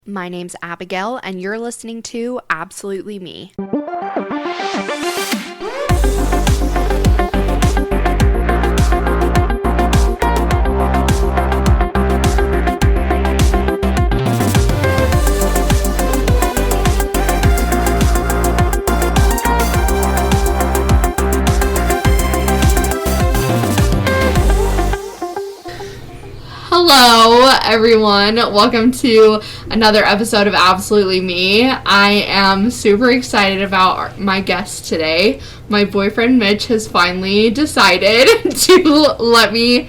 My name's Abigail, and you're listening to Absolutely Me. Hello, everyone. Welcome to another episode of Absolutely Me. I am super excited about my guest today. My boyfriend Mitch has finally decided to let me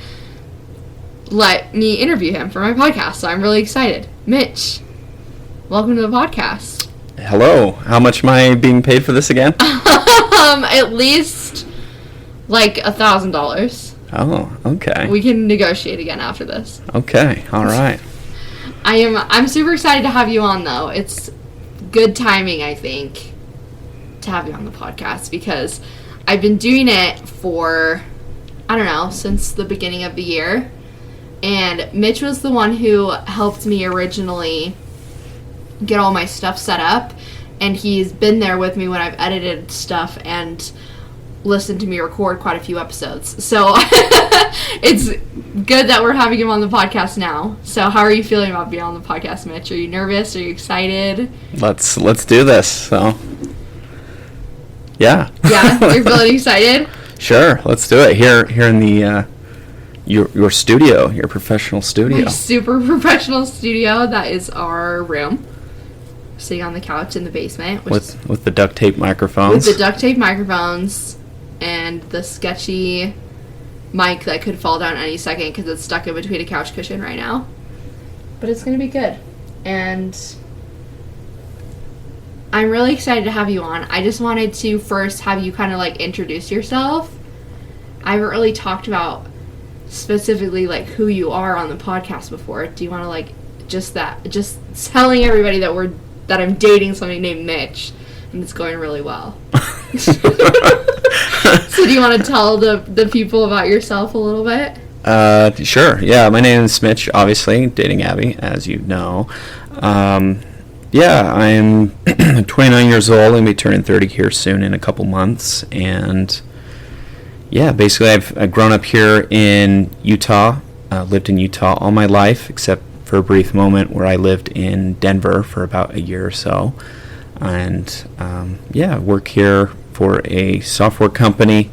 interview him for my podcast, so I'm really excited. Mitch, welcome to the podcast. Hello. How much am I being paid for this again? At least like $1,000. Oh, okay. We can negotiate again after this. Okay, all right. I'm super excited to have you on, though. It's good timing, I think, to have you on the podcast because I've been doing it for, I don't know, since the beginning of the year. And Mitch was the one who helped me originally get all my stuff set up. And he's been there with me when I've edited stuff and listened to me record quite a few episodes. So it's good that we're having him on the podcast now. So how are you feeling about being on the podcast, Mitch? Are you nervous? Are you excited? Let's do this. So, yeah. Yeah, you're feeling excited? Sure, let's do it. Here in the your studio, your professional studio. My super professional studio. That is our room. Sitting on the couch in the basement with the duct tape microphones. With the duct tape microphones. And the sketchy mic that could fall down any second because it's stuck in between a couch cushion right now. But it's going to be good. And I'm really excited to have you on. I just wanted to first have you kind of like introduce yourself. I haven't really talked about specifically like who you are on the podcast before. Do you want to like just telling everybody that I'm dating somebody named Mitch and it's going really well. So do you want to tell the people about yourself a little bit? Sure. Yeah, my name is Mitch, obviously, dating Abby, as you know. Yeah, I'm 29 years old. I'm going to be turning 30 here soon in a couple months. And, yeah, basically I've grown up here in Utah, lived in Utah all my life, except for a brief moment where I lived in Denver for about a year or so. And, yeah, work here for a software company.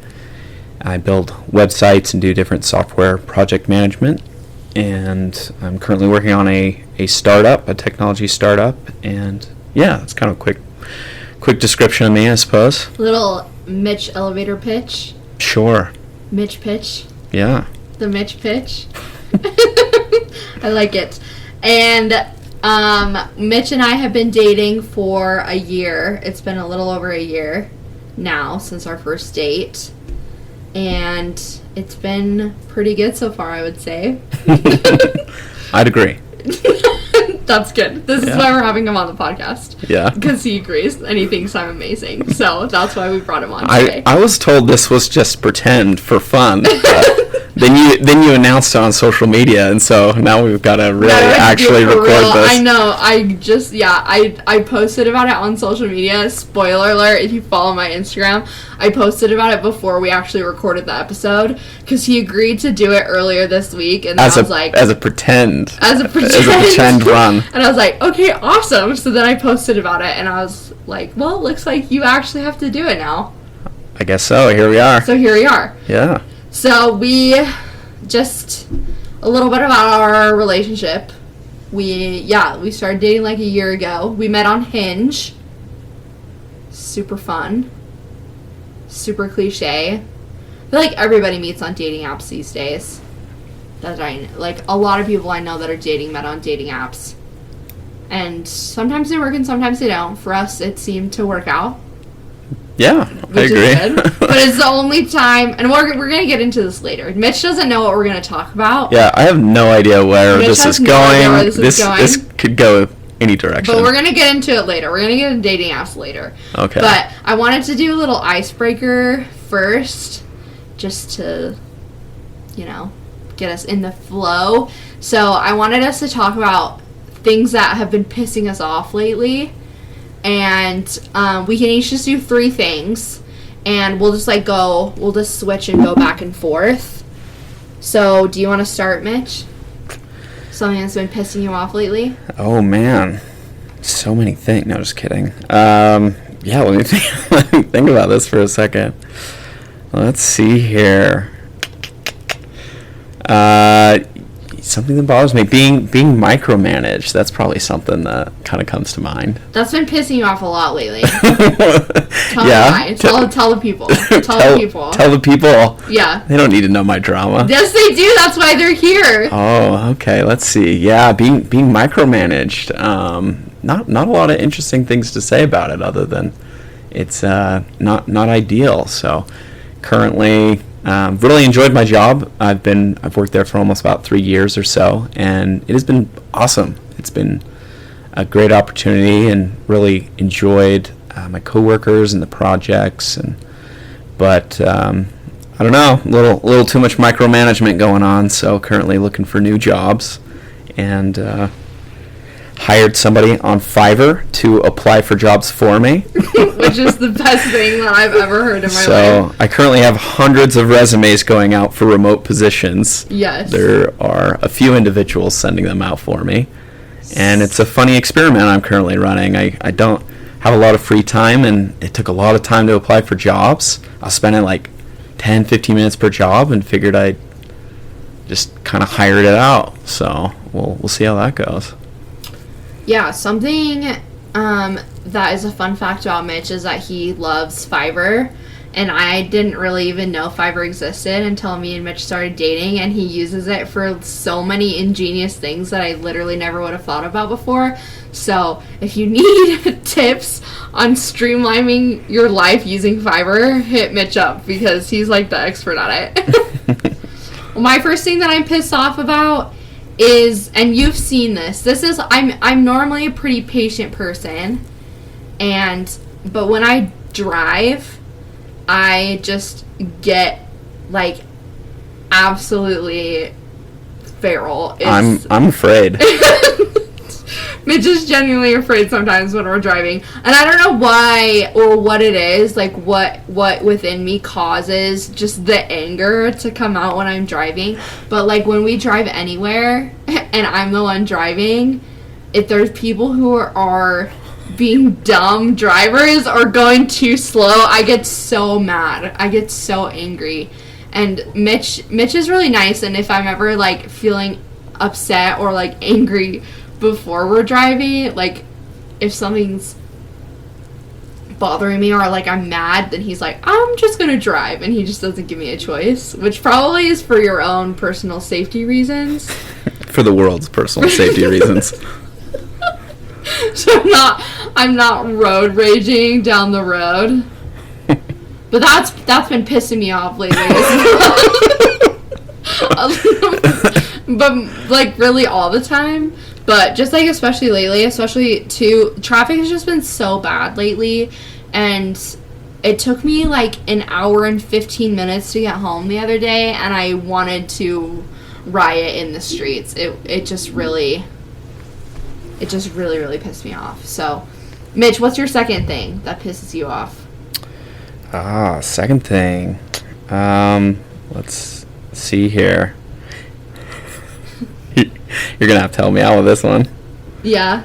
I build websites and do different software project management. And I'm currently working on a startup, a technology startup. And yeah, it's kind of a quick description of me, I suppose. Little Mitch elevator pitch. Sure. Mitch pitch. Yeah. The Mitch pitch. I like it. And Mitch and I have been dating for a year. It's been a little over a year now since our first date. And it's been pretty good so far, I would say. I'd agree. That's good. This is why we're having him on the podcast. Yeah. Because he agrees and he thinks I'm amazing. So that's why we brought him on today. I was told this was just pretend for fun. Then you announced it on social media, and so now we've got to really actually record this. I know. I posted about it on social media. Spoiler alert, if you follow my Instagram, I posted about it before we actually recorded the episode because he agreed to do it earlier this week, and I was like, as a pretend run. And I was like, okay, awesome. So then I posted about it, and I was like, well, it looks like you actually have to do it now. I guess so. Here we are. Yeah. So we just a little bit about our relationship. We started dating like a year ago. We met on Hinge. Super fun. Super cliche. I feel like everybody meets on dating apps these days. Like a lot of people I know that are dating met on dating apps. And sometimes they work and sometimes they don't. For us, it seemed to work out. Yeah, I agree. But it's the only time, and we're going to get into this later. Mitch doesn't know what we're going to talk about. Yeah, I have no idea where this is going. This could go any direction. But we're going to get into it later. We're going to get into dating apps later. Okay. But I wanted to do a little icebreaker first, just to, get us in the flow. So I wanted us to talk about things that have been pissing us off lately. And we can each just do 3 things. And we'll just we'll just switch and go back and forth. So, do you want to start, Mitch? Something that's been pissing you off lately? Oh, man. So many things. No, just kidding. Yeah, let me think about this for a second. Let's see here. Something that bothers me, being micromanaged. That's probably something that kind of comes to mind. That's been pissing you off a lot lately. Tell the people. Tell the people. Yeah. They don't need to know my drama. Yes, they do. That's why they're here. Oh, okay. Let's see. Yeah, being micromanaged. Not a lot of interesting things to say about it, other than it's not ideal. So currently, really enjoyed my job. I've worked there for almost about 3 years or so, and it has been awesome. It's been a great opportunity, and really enjoyed my coworkers and the projects. But I don't know, a little too much micromanagement going on. So currently looking for new jobs, and hired somebody on Fiverr to apply for jobs for me. Which is the best thing that I've ever heard in my life. So I currently have hundreds of resumes going out for remote positions. Yes. There are a few individuals sending them out for me. And it's a funny experiment I'm currently running. I don't have a lot of free time, and it took a lot of time to apply for jobs. I was spending like 10, 15 minutes per job, and figured I'd just kind of hired it out. So we'll see how that goes. Yeah, something that is a fun fact about Mitch is that he loves Fiverr, and I didn't really even know Fiverr existed until me and Mitch started dating, and he uses it for so many ingenious things that I literally never would have thought about before. So if you need tips on streamlining your life using Fiverr, hit Mitch up, because he's like the expert at it. Well, my first thing that I'm pissed off about is, and you've seen this is, I'm normally a pretty patient person, but when I drive, I just get like absolutely feral. I'm afraid. Mitch is genuinely afraid sometimes when we're driving, and I don't know why or what it is, like what within me causes just the anger to come out when I'm driving. But like when we drive anywhere and I'm the one driving, if there's people who are being dumb drivers or going too slow, I get so mad. I get so angry. And Mitch is really nice, and if I'm ever like feeling upset or like angry before we're driving, like if something's bothering me or like I'm mad, then he's like, I'm just gonna drive, and he just doesn't give me a choice, which probably is for your own personal safety reasons. For the world's personal safety reasons. So I'm not road raging down the road. But that's been pissing me off lately as well. But like really all the time. But just like especially lately, especially too, traffic has just been so bad lately, and it took me like an hour and 15 minutes to get home the other day, and I wanted to riot in the streets. It just really pissed me off. So, Mitch, what's your second thing that pisses you off? Second thing. Let's see here. You're gonna have to help me out with this one. Yeah.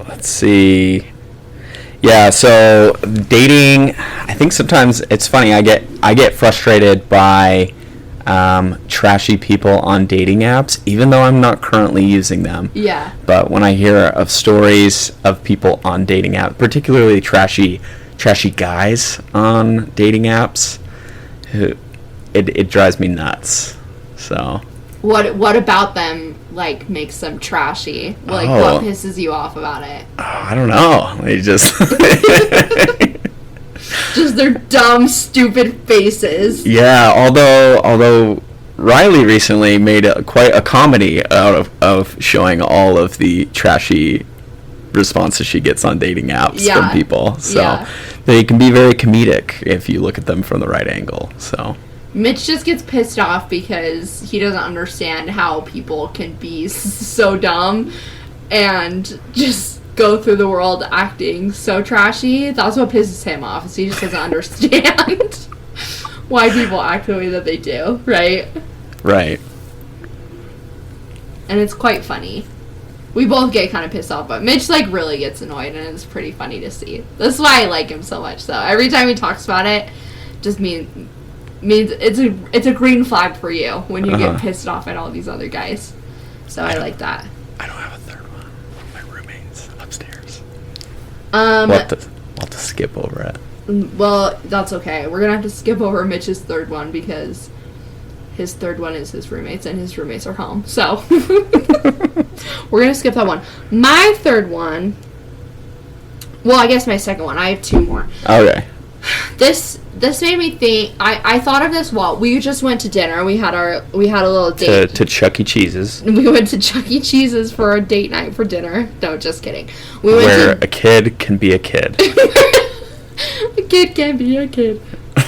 Let's see. Yeah, so dating, I think sometimes it's funny. I get frustrated by trashy people on dating apps, even though I'm not currently using them. Yeah. But when I hear of stories of people on dating apps, particularly trashy guys on dating apps, it drives me nuts. So. What about them like makes them trashy? Like what pisses you off about it? I don't know. They just just their dumb, stupid faces. Yeah, although Riley recently made quite a comedy out of showing all of the trashy responses she gets on dating apps from people. So they can be very comedic if you look at them from the right angle. So Mitch just gets pissed off because he doesn't understand how people can be so dumb and just go through the world acting so trashy. That's what pisses him off, is he just doesn't understand why people act the way that they do, right? Right. And it's quite funny. We both get kind of pissed off, but Mitch, like, really gets annoyed, and it's pretty funny to see. That's why I like him so much, though. Every time he talks about it, just means it's a green flag for you when you get pissed off at all these other guys. So I like that. I don't have a third one. My roommate's upstairs. We'll have to skip over it. Well, that's okay. We're gonna have to skip over Mitch's third one because his third one is his roommates, and his roommates are home. So we're gonna skip that one. My third one. Well, I guess my second one. I have two more. Okay. This made me think. I thought of this while we just went to dinner. We had a little date to Chuck E. Cheese's. We went to Chuck E. Cheese's for a date night for dinner. No, just kidding. Where a kid can be a kid. A kid can be a kid.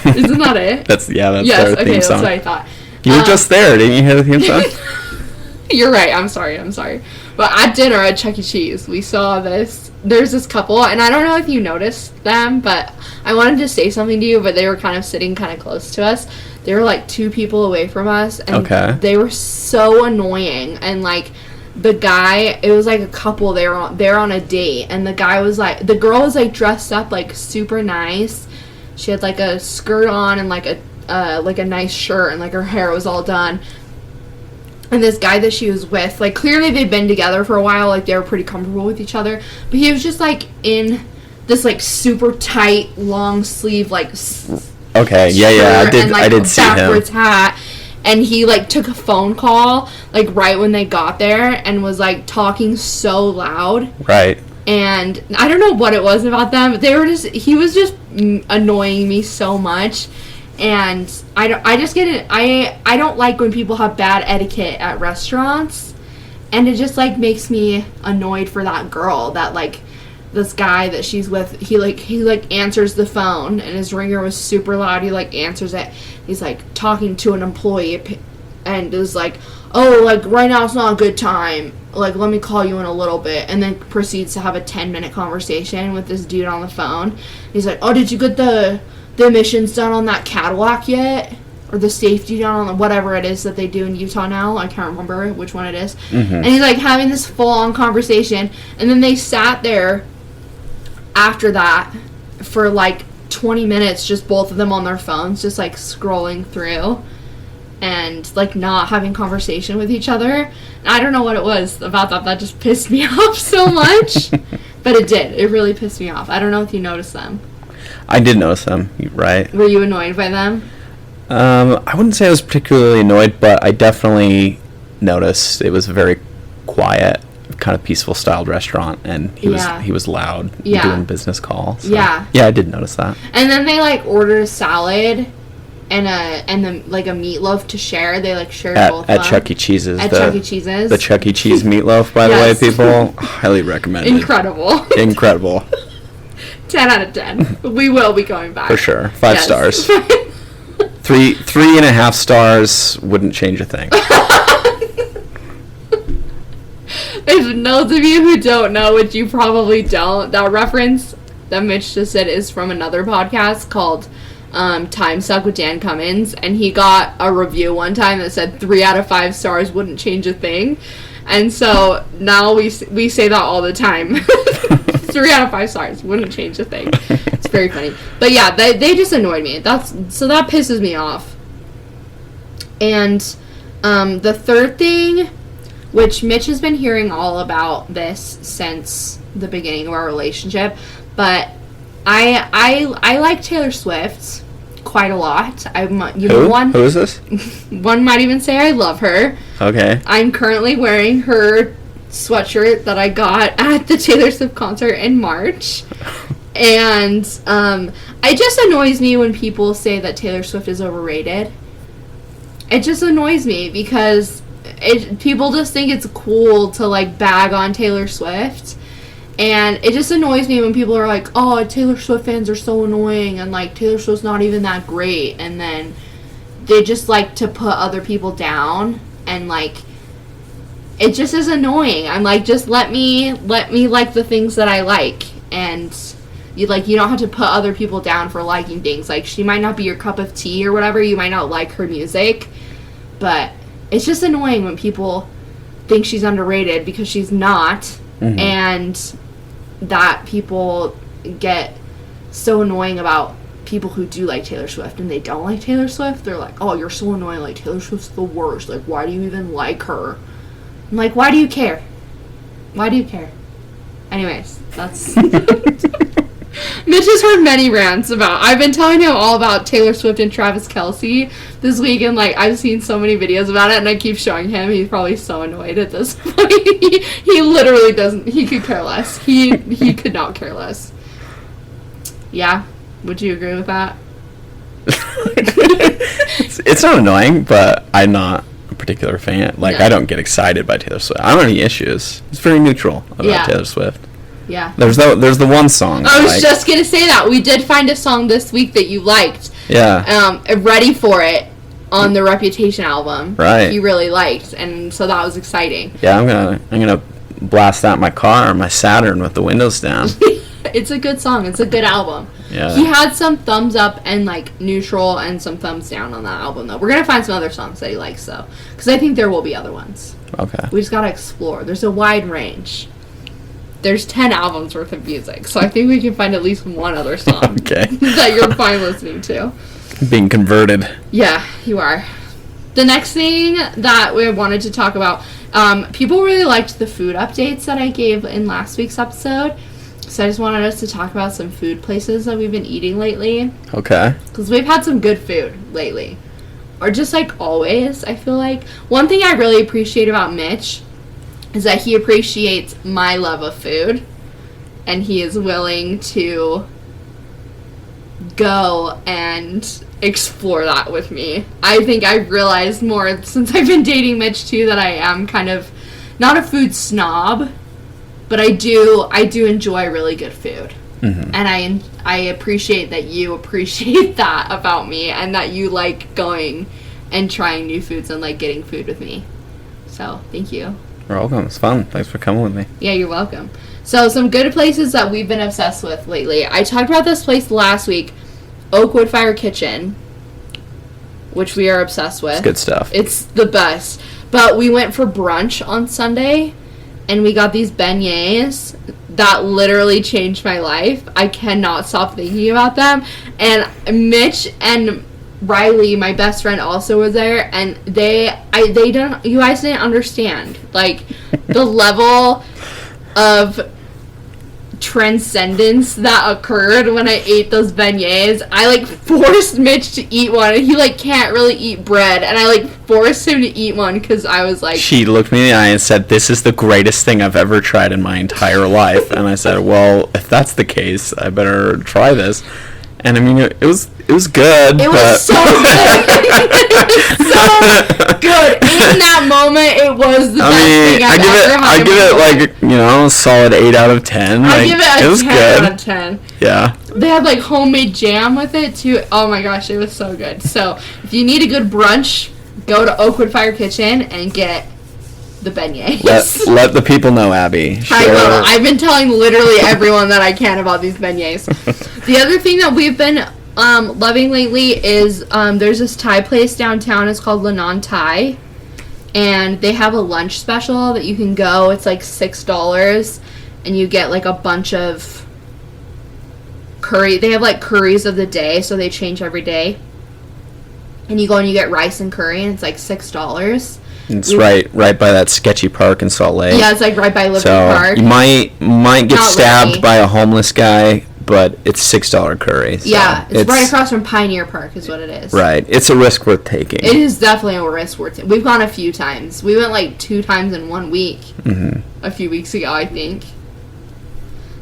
Isn't that it? That's yes, our okay, theme that's song. what I thought. You were just there, didn't you hear the theme song? You're right. I'm sorry. But at dinner at Chuck E. Cheese, we saw this. There's this couple, and I don't know if you noticed them, but I wanted to say something to you, but they were kind of sitting kind of close to us. They were like 2 people away from us, and they were so annoying. And like the guy, it was like a couple. They're on a date, and the girl was like dressed up like super nice. She had like a skirt on and like a nice shirt, and like her hair was all done. And this guy that she was with, like, clearly they'd been together for a while, like, they were pretty comfortable with each other, but he was just, like, in this, like, super tight, long sleeve, like, okay, yeah, I did see him. Backwards hat, and he, like, took a phone call, like, right when they got there, and was, like, talking so loud. Right. And I don't know what it was about them, but he was just annoying me so much. And I don't like when people have bad etiquette at restaurants, and it just like makes me annoyed for that girl that like this guy that she's with, he answers the phone, and his ringer was super loud. He like answers it. He's like talking to an employee and is like, oh, like right now it's not a good time, like let me call you in a little bit, and then proceeds to have a 10-minute conversation with this dude on the phone. He's like, oh, did you get the emissions done on that Cadillac yet? Or the safety done on whatever it is that they do in Utah now. I can't remember which one it is. Mm-hmm. And he's like having this full-on conversation. And then they sat there after that for like 20 minutes, just both of them on their phones, just like scrolling through and like not having conversation with each other. And I don't know what it was about that just pissed me off so much. But it did. It really pissed me off. I don't know if you noticed them. I did notice them, right? Were you annoyed by them? I wouldn't say I was particularly annoyed, but I definitely noticed it was a very quiet, kind of peaceful styled restaurant, and he was loud doing business calls. So. Yeah, I did notice that. And then they like ordered a salad and then like a meatloaf to share. They like shared both at Chuck E. Cheese's. Chuck E. Cheese's. The Chuck E. Cheese meatloaf, by the way, people, highly recommended. Incredible. 10 out of 10. We will be going back. For sure. 5 stars. 3.5 stars wouldn't change a thing. If those of you who don't know, which you probably don't, that reference that Mitch just said is from another podcast called Time Suck with Dan Cummins, and he got a review one time that said 3 out of 5 stars wouldn't change a thing. And so now we say that all the time. 3 out of 5 stars wouldn't change a thing. It's very funny. But yeah, they just annoyed me. That pisses me off. And the third thing, which Mitch has been hearing all about this since the beginning of our relationship, but I like Taylor Swift quite a lot. Who is this? One might even say I love her. Okay. I'm currently wearing her sweatshirt that I got at the Taylor Swift concert in March. And it just annoys me when people say that Taylor Swift is overrated. It just annoys me because people just think it's cool to like bag on Taylor Swift. And it just annoys me when people are like, oh, Taylor Swift fans are so annoying, and like Taylor Swift's not even that great, and then they just like to put other people down, and like it just is annoying. I'm like, just let me like the things that I like, and you don't have to put other people down for liking things. Like, she might not be your cup of tea or whatever, you might not like her music, but it's just annoying when people think she's underrated, because she's not. And that people get so annoying about people who do like Taylor Swift and they don't like Taylor Swift. They're like, oh, you're so annoying, like Taylor Swift's the worst, like why do you even like her? I'm like, why do you care? Anyways, that's Mitch has heard many rants about, I've been telling him all about Taylor Swift and Travis Kelce this week, and like I've seen so many videos about it, and I keep showing him. He's probably so annoyed at this point. he literally doesn't, he could care less. He could not care less. Yeah, would you agree with that? It's not annoying, but I'm not a particular fan. Like, I don't get excited by Taylor Swift. I don't have any issues. It's very neutral about Taylor Swift. Yeah. There's the one song. I was just gonna say that. We did find a song this week that you liked. Yeah. Ready for It on the Reputation album. Right. You really liked, and so that was exciting. Yeah, I'm gonna blast out my car, my Saturn, with the windows down. It's a good song. It's a good album. Yeah. He had some thumbs up and like neutral and some thumbs down on that album though. We're gonna find some other songs that he likes though, because I think there will be other ones. Okay. We just gotta explore. There's a wide range. There's 10 albums worth of music, so I think we can find at least one other song Okay. that you're fine listening to. Being converted. Yeah, you are. The next thing that we wanted to talk about, people really liked the food updates that I gave in last week's episode, so I just wanted us to talk about some food places that we've been eating lately. Okay. Because we've had some good food lately. Or just like always, I feel like. One thing I really appreciate about Mitch is that he appreciates my love of food, and he is willing to go and explore that with me. I think I've realized more since I've been dating Mitch too that I am kind of not a food snob, but I do enjoy really good food. And I appreciate that you appreciate that about me, and that you like going and trying new foods and like getting food with me. So thank you. You're welcome. It's fun. Thanks for coming with me. Yeah, you're welcome. So some good places that we've been obsessed with lately. I talked about this place last week, Oakwood Fire Kitchen, which we are obsessed with. It's good stuff. It's the best. But we went for brunch on Sunday, and we got these beignets that literally changed my life. I cannot stop thinking about them. And Mitch and Riley, my best friend, also was there, and you guys didn't understand like the level of transcendence that occurred when I ate those beignets. I like forced Mitch to eat one, and he like can't really eat bread, and I like forced him to eat one because I was like, she looked me in the eye and said, "This is the greatest thing I've ever tried in my entire life." And I said, "Well, if that's the case, I better try this." And I mean, it was good. It was so good. It was so good. In that moment, it was the best thing I've ever had. I give it like, a solid 8 out of 10. I give it it a was 10 good. out of 10. Yeah. They had like homemade jam with it too. Oh my gosh, it was so good. So if you need a good brunch, go to Oakwood Fire Kitchen and get the beignets. Let the people know, Abby. I will. I've been telling literally everyone that I can about these beignets. The other thing that we've been loving lately is there's this Thai place downtown. It's called Lenon Thai, and they have a lunch special that you can go. It's like $6, and you get like a bunch of curry. They have like curries of the day, so they change every day. And you go and you get rice and curry, and it's like $6. It's right by that sketchy park in Salt Lake. Yeah, it's like right by Liberty so Park. You might get Not stabbed really. by a homeless guy, but it's $6 curry. So yeah, it's right across from Pioneer Park is what it is. Right. It's a risk worth taking. It is definitely a risk worth it. We've gone a few times. We went like 2 times in 1 week. A few weeks ago, I think.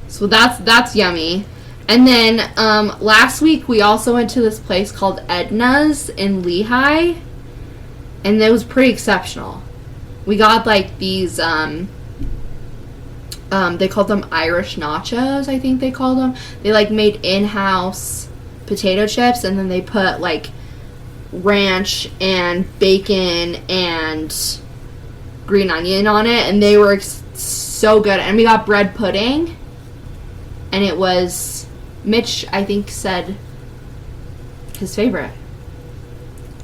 So that's yummy. And then last week we also went to this place called Edna's in Lehigh, and it was pretty exceptional. We got like these they called them Irish nachos, I think they called them. They like made in-house potato chips, and then they put like ranch and bacon and green onion on it, and they were so good. And we got bread pudding, and it was, Mitch, I think, said his favorite.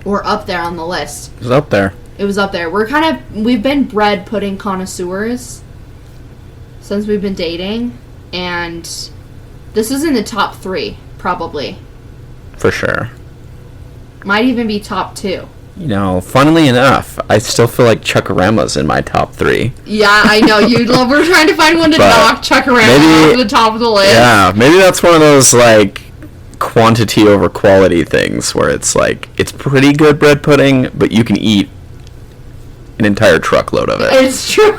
Or up there on the list. It was up there. It was up there. We've been bread pudding connoisseurs since we've been dating, and this is in the top 3, probably. For sure. Might even be top 2. You know, funnily enough, I still feel like Chuck-A-Rama's in my top 3. Yeah, I know. We're trying to find one to knock Chuck-A-Rama off the top of the list. Yeah, maybe that's one of those, like, quantity over quality things where it's like, it's pretty good bread pudding, but you can eat an entire truckload of it. It's true.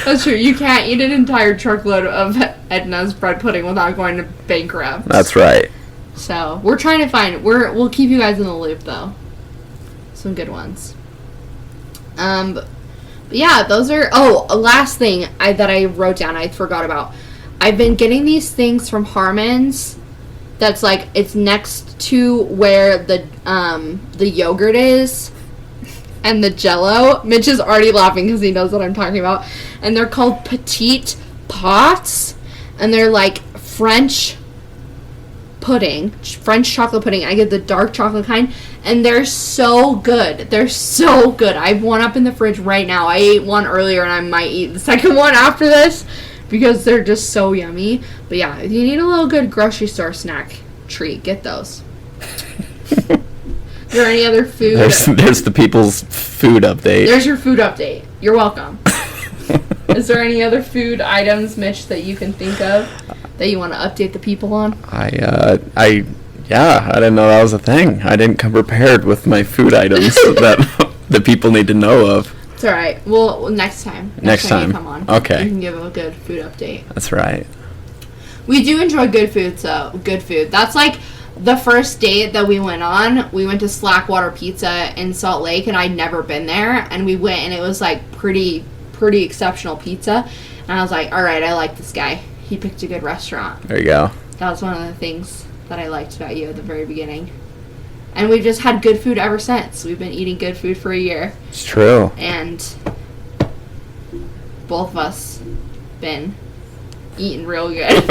That's true. You can't eat an entire truckload of Edna's bread pudding without going to bankrupt. That's right. So, we're trying to find... We'll keep you guys in the loop, though. Some good ones. But yeah, those are... Oh, last thing that I wrote down, I forgot about. I've been getting these things from Harmon's that's like, it's next to where the yogurt is and the Jell-O. Mitch is already laughing because he knows what I'm talking about. And they're called petite pots, and they're like French chocolate pudding. I get the dark chocolate kind, and they're so good. They're so good. I have one up in the fridge right now. I ate one earlier, and I might eat the second one after this because they're just so yummy. But yeah, if you need a little good grocery store snack treat, get those. Is there any other food? There's the people's food update. There's your food update. You're welcome. Is there any other food items, Mitch, that you can think of that you want to update the people on? I didn't know that was a thing. I didn't come prepared with my food items that the people need to know of. It's all right. Well, next time. Next time you come on. Okay. You can give a good food update. That's right. We do enjoy good food, so good food. That's like the first date that we went on. We went to Slackwater Pizza in Salt Lake, and I'd never been there. And we went, and it was like pretty exceptional pizza. And I was like, all right, I like this guy. He picked a good restaurant. There you go. That was one of the things that I liked about you at the very beginning. And we've just had good food ever since. We've been eating good food for a year. It's true. And both of us been eating real good.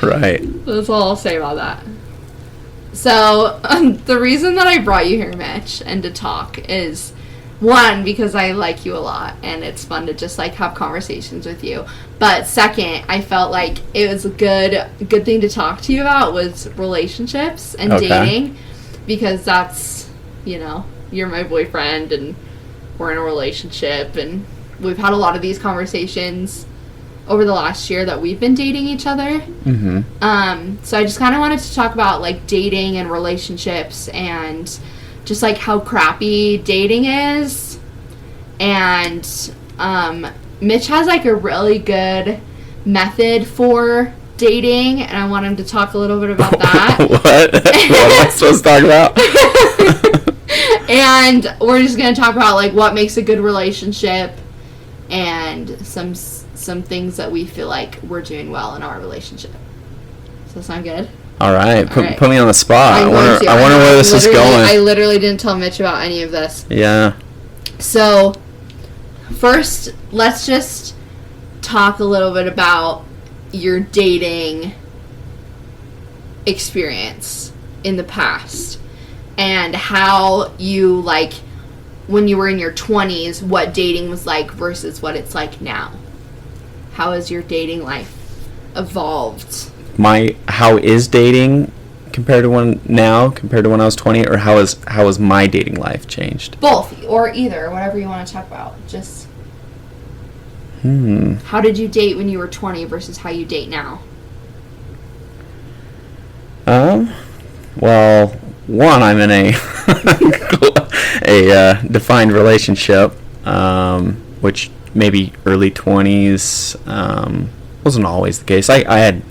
Right. That's all I'll say about that. So, the reason that I brought you here, Mitch, and to talk is, one, because I like you a lot, and it's fun to just, like, have conversations with you. But second, I felt like it was a good thing to talk to you about was relationships and dating, because that's, you know, you're my boyfriend, and we're in a relationship, and we've had a lot of these conversations over the last year that we've been dating each other. Mm-hmm. So I just kind of wanted to talk about, like, dating and relationships and just, like, how crappy dating is. And Mitch has, like, a really good method for dating, and I want him to talk a little bit about that. What? What am I supposed to talk about? And we're just going to talk about, like, what makes a good relationship and some things that we feel like we're doing well in our relationship. Does that sound good? All right. All right. Put me on the spot. I wonder I where this is going. I literally didn't tell Mitch about any of this. Yeah. So, first, let's just talk a little bit about your dating experience in the past and how you, like, when you were in your 20s, what dating was like versus what it's like now. How has your dating life evolved? How is dating compared to when I was 20, or how has my dating life changed? Both, or either, whatever you want to talk about. Just how did you date when you were 20 versus how you date now? Well, one, I'm in a defined relationship, which maybe early 20s wasn't always the case. I had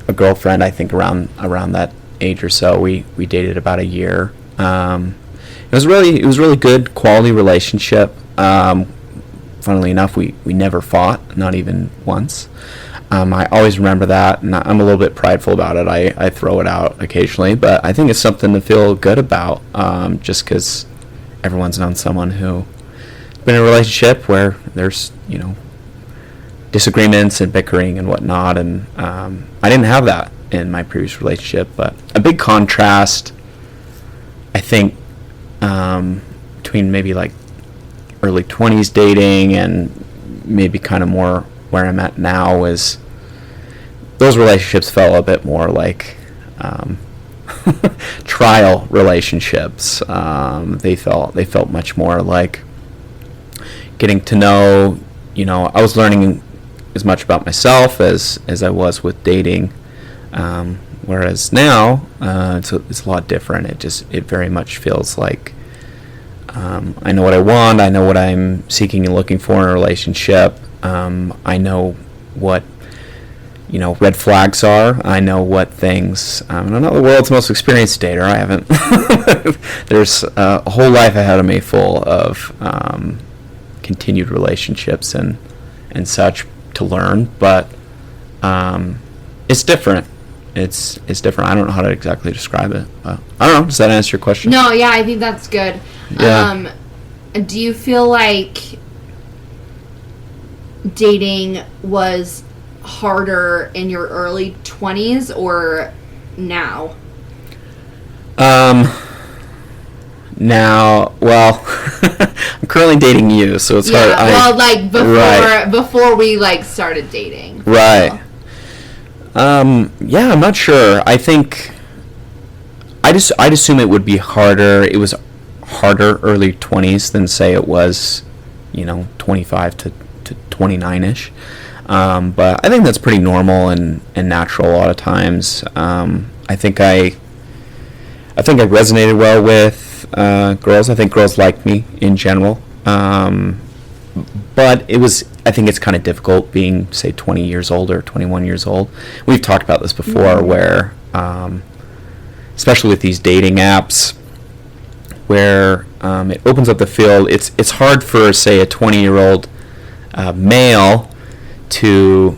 a girlfriend, I think around that age or so. We dated about a year. It was really good quality relationship. funnily enough, we never fought, not even once. I always remember that, and I'm a little bit prideful about it. I throw it out occasionally, but I think it's something to feel good about, just because everyone's known someone who's been in a relationship where there's, disagreements and bickering and whatnot, and I didn't have that in my previous relationship. But a big contrast, I think, between maybe like early 20s dating and maybe kind of more where I'm at now is those relationships felt a bit more like trial relationships. They felt much more like getting to know, I was learning as much about myself as I was with dating. Whereas now, it's a lot different. It very much feels like I know what I want. I know what I'm seeking and looking for in a relationship. I know what red flags are. I know what things. I'm not the world's most experienced dater. I haven't. There's a whole life ahead of me full of continued relationships and such to learn, but it's different. It's different. I don't know how to exactly describe it, but I don't know. Does that answer your question? No, yeah, I think that's good. Yeah. Do you feel like dating was harder in your early 20s or now? Now, well, I'm currently dating you, so it's hard. Before we started dating. Right. Yeah, I'm not sure. I think I'd assume it would be harder. It was harder early 20s than say it was, 25 to 29ish. But I think that's pretty normal and natural a lot of times. I think I resonated well with girls. I think girls like me in general. But I think it's kind of difficult being, say, 20 years old or 21 years old. We've talked about this before, where, especially with these dating apps, where it opens up the field. It's hard for, say, a 20-year-old male to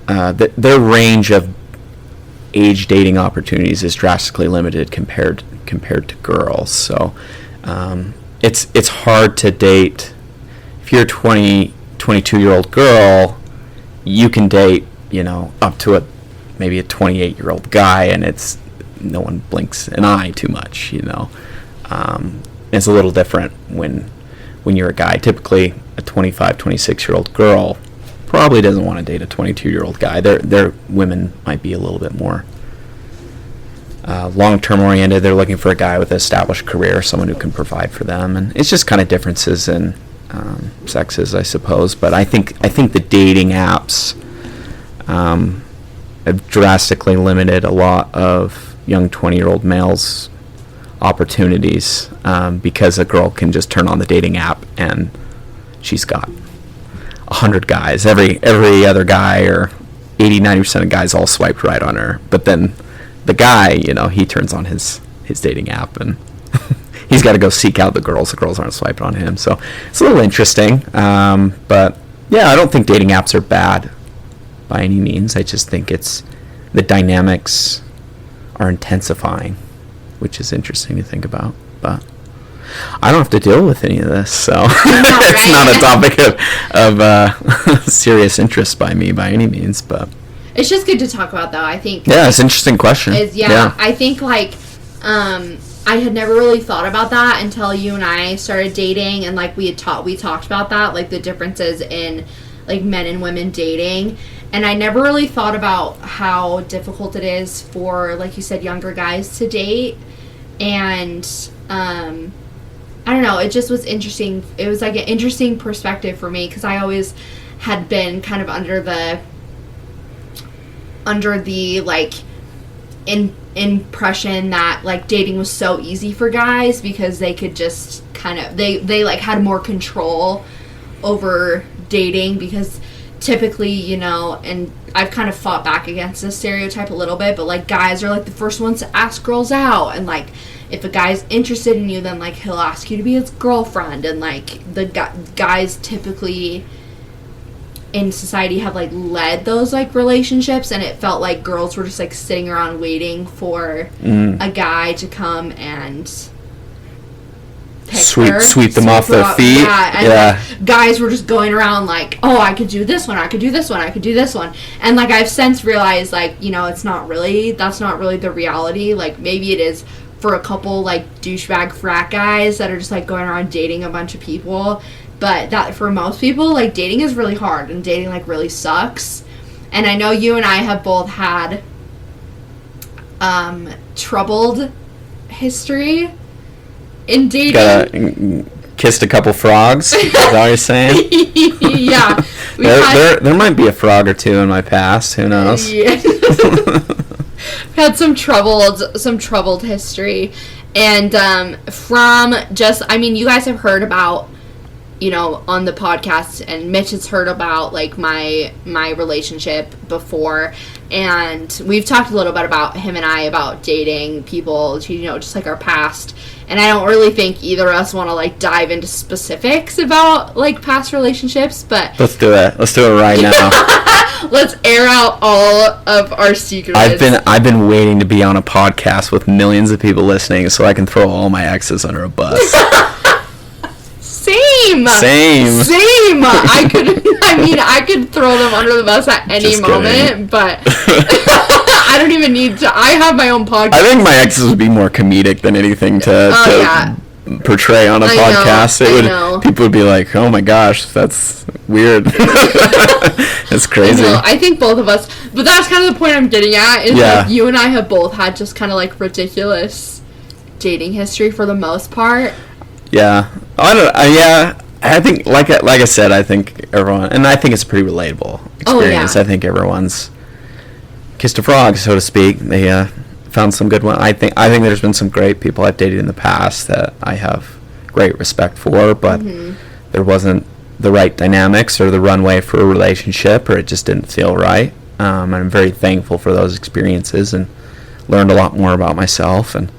their range of age dating opportunities is drastically limited compared to girls. So it's hard to date. If you're a 22-year-old girl, you can date, up to maybe a 28-year-old guy, and no one blinks an eye too much, It's a little different when you're a guy. Typically, a 25, 26-year-old girl probably doesn't want to date a 22-year-old guy. Their women might be a little bit more long-term oriented. They're looking for a guy with an established career, someone who can provide for them, and it's just kind of differences in sexes, I suppose. But I think the dating apps have drastically limited a lot of young 20-year-old males' opportunities, because a girl can just turn on the dating app and she's got 100 guys. Every other guy, or 80-90% of guys, all swiped right on her. But then the guy, he turns on his dating app and he's got to go seek out the girls. The girls aren't swiped on him. So it's a little interesting. But yeah, I don't think dating apps are bad by any means. I just think the dynamics are intensifying, which is interesting to think about. But I don't have to deal with any of this, so it's not a topic of serious interest by me by any means. But it's just good to talk about, though. I think. Yeah, it's an interesting question. I think I had never really thought about that until you and I started dating, and we talked about that, the differences in men and women dating. And I never really thought about how difficult it is for, like you said, younger guys to date. And I don't know, it just was interesting. It was an interesting perspective for me, because I always had been kind of under the impression that dating was so easy for guys, because they could just kind of they had more control over dating, because typically, you know, and I've kind of fought back against this stereotype a little bit, but, like, guys are, like, the first ones to ask girls out, and, like, if a guy's interested in you, then, like, he'll ask you to be his girlfriend, and, like, the guys typically in society have, like, led those, like, relationships, and it felt like girls were just, like, sitting around waiting for a guy to come and sweep them off their feet. Yeah, and like, guys were just going around like, oh, I could do this one, I could do this one, I could do this one. And, like, I've since realized, like, you know, that's not really the reality. Like, maybe it is for a couple, like, douchebag frat guys that are just, like, going around dating a bunch of people. But that, for most people, like, dating is really hard, and dating, like, really sucks. And I know you and I have both had troubled history in dating. Kissed a couple frogs, is that what you're saying? Yeah. There might be a frog or two in my past, who knows? Yeah. We've had some troubled history. And from just, I mean, you guys have heard about, you know, on the podcast, and Mitch has heard about, like, my relationship before, and we've talked a little bit about him and I about dating people, you know, just, like, our past, and I don't really think either of us want to, like, dive into specifics about, like, past relationships, but let's do it right now. Let's air out all of our secrets. I've been waiting to be on a podcast with millions of people listening so I can throw all my exes under a bus. Same. I could throw them under the bus at any moment, but I don't even need to. I have my own podcast. I think my exes would be more comedic than anything to portray on a podcast. People would be like, "Oh my gosh, that's weird." That's crazy. I think both of us, but that's kind of the point I'm getting at. Is like, you and I have both had just kind of, like, ridiculous dating history for the most part. Yeah. I think, like I said, I think everyone, and I think it's a pretty relatable experience. I think everyone's kissed a frog, so to speak. They found some good one. I think there's been some great people I've dated in the past that I have great respect for, but there wasn't the right dynamics or the runway for a relationship, or it just didn't feel right. I'm very thankful for those experiences and learned a lot more about myself, and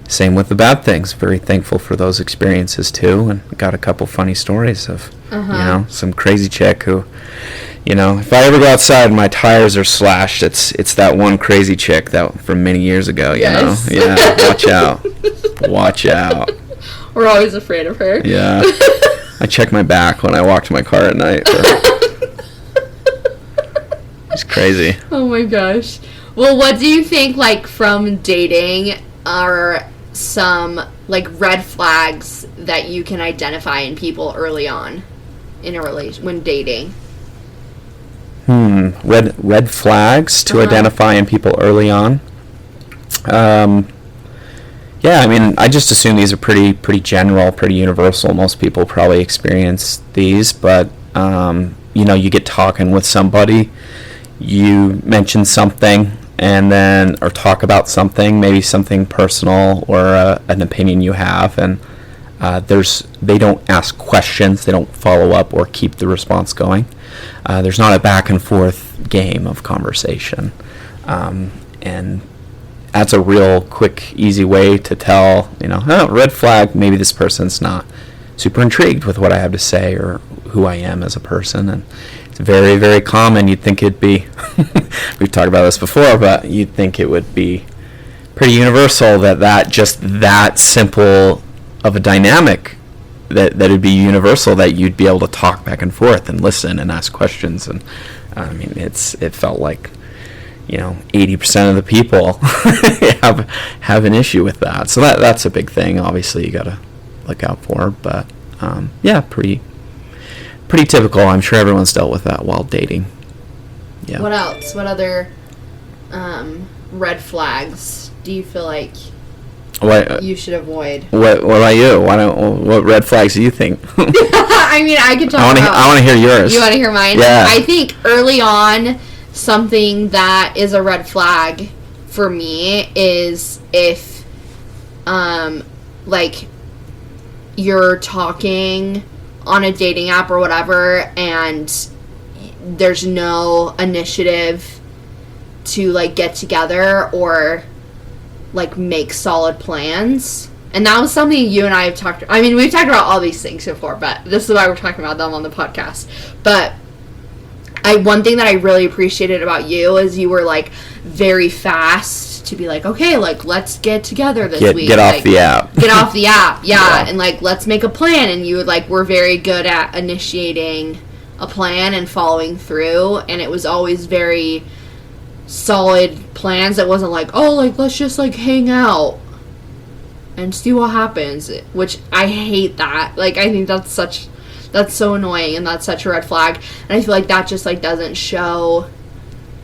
same with the bad things. Very thankful for those experiences too, and got a couple funny stories of, you know, some crazy chick who, you know, if I ever go outside and my tires are slashed, it's that one crazy chick that from many years ago, you know. Yeah, watch out. We're always afraid of her. Yeah. I check my back when I walk to my car at night. It's crazy. Oh my gosh. Well, what do you think, like, from dating are some, like, red flags that you can identify in people early on in a relation when dating? Red flags to identify in people early on. Yeah, I mean, I just assume these are pretty general, pretty universal. Most people probably experience these, but you know, you get talking with somebody, you mention something, and then, or talk about something, maybe something personal or an opinion you have, and they don't ask questions, they don't follow up or keep the response going. There's not a back and forth game of conversation, and that's a real quick, easy way to tell, you know, oh, red flag, maybe this person's not super intrigued with what I have to say or who I am as a person. And it's very, very common. You'd think it'd be, we've talked about this before, but you'd think it would be pretty universal that just that simple of a dynamic, that it'd be universal, that you'd be able to talk back and forth and listen and ask questions. And I mean, it felt like, you know, 80% of the people have an issue with that. So that's a big thing. Obviously, you got to look out for. But yeah, pretty typical. I'm sure everyone's dealt with that while dating. Yeah. What else? What other red flags do you feel like you should avoid? What about you? What red flags do you think? I mean, I could talk I want to hear yours. You want to hear mine? Yeah. I think early on, something that is a red flag for me is if, like, you're talking on a dating app or whatever, and there's no initiative to, like, get together or, like, make solid plans. And that was something you and I have talked... I mean, we've talked about all these things before, but this is why we're talking about them on the podcast. But one thing that I really appreciated about you is you were, like, very fast to be like, okay, like, let's get together this week. Get like, off the app. Get off the app, yeah. And, like, let's make a plan. And you, like, were very good at initiating a plan and following through. And it was always very solid plans. It wasn't like, oh, like, let's just, like, hang out and see what happens, which I hate that. Like, I think that's so annoying, and that's such a red flag. And I feel like that just, like, doesn't show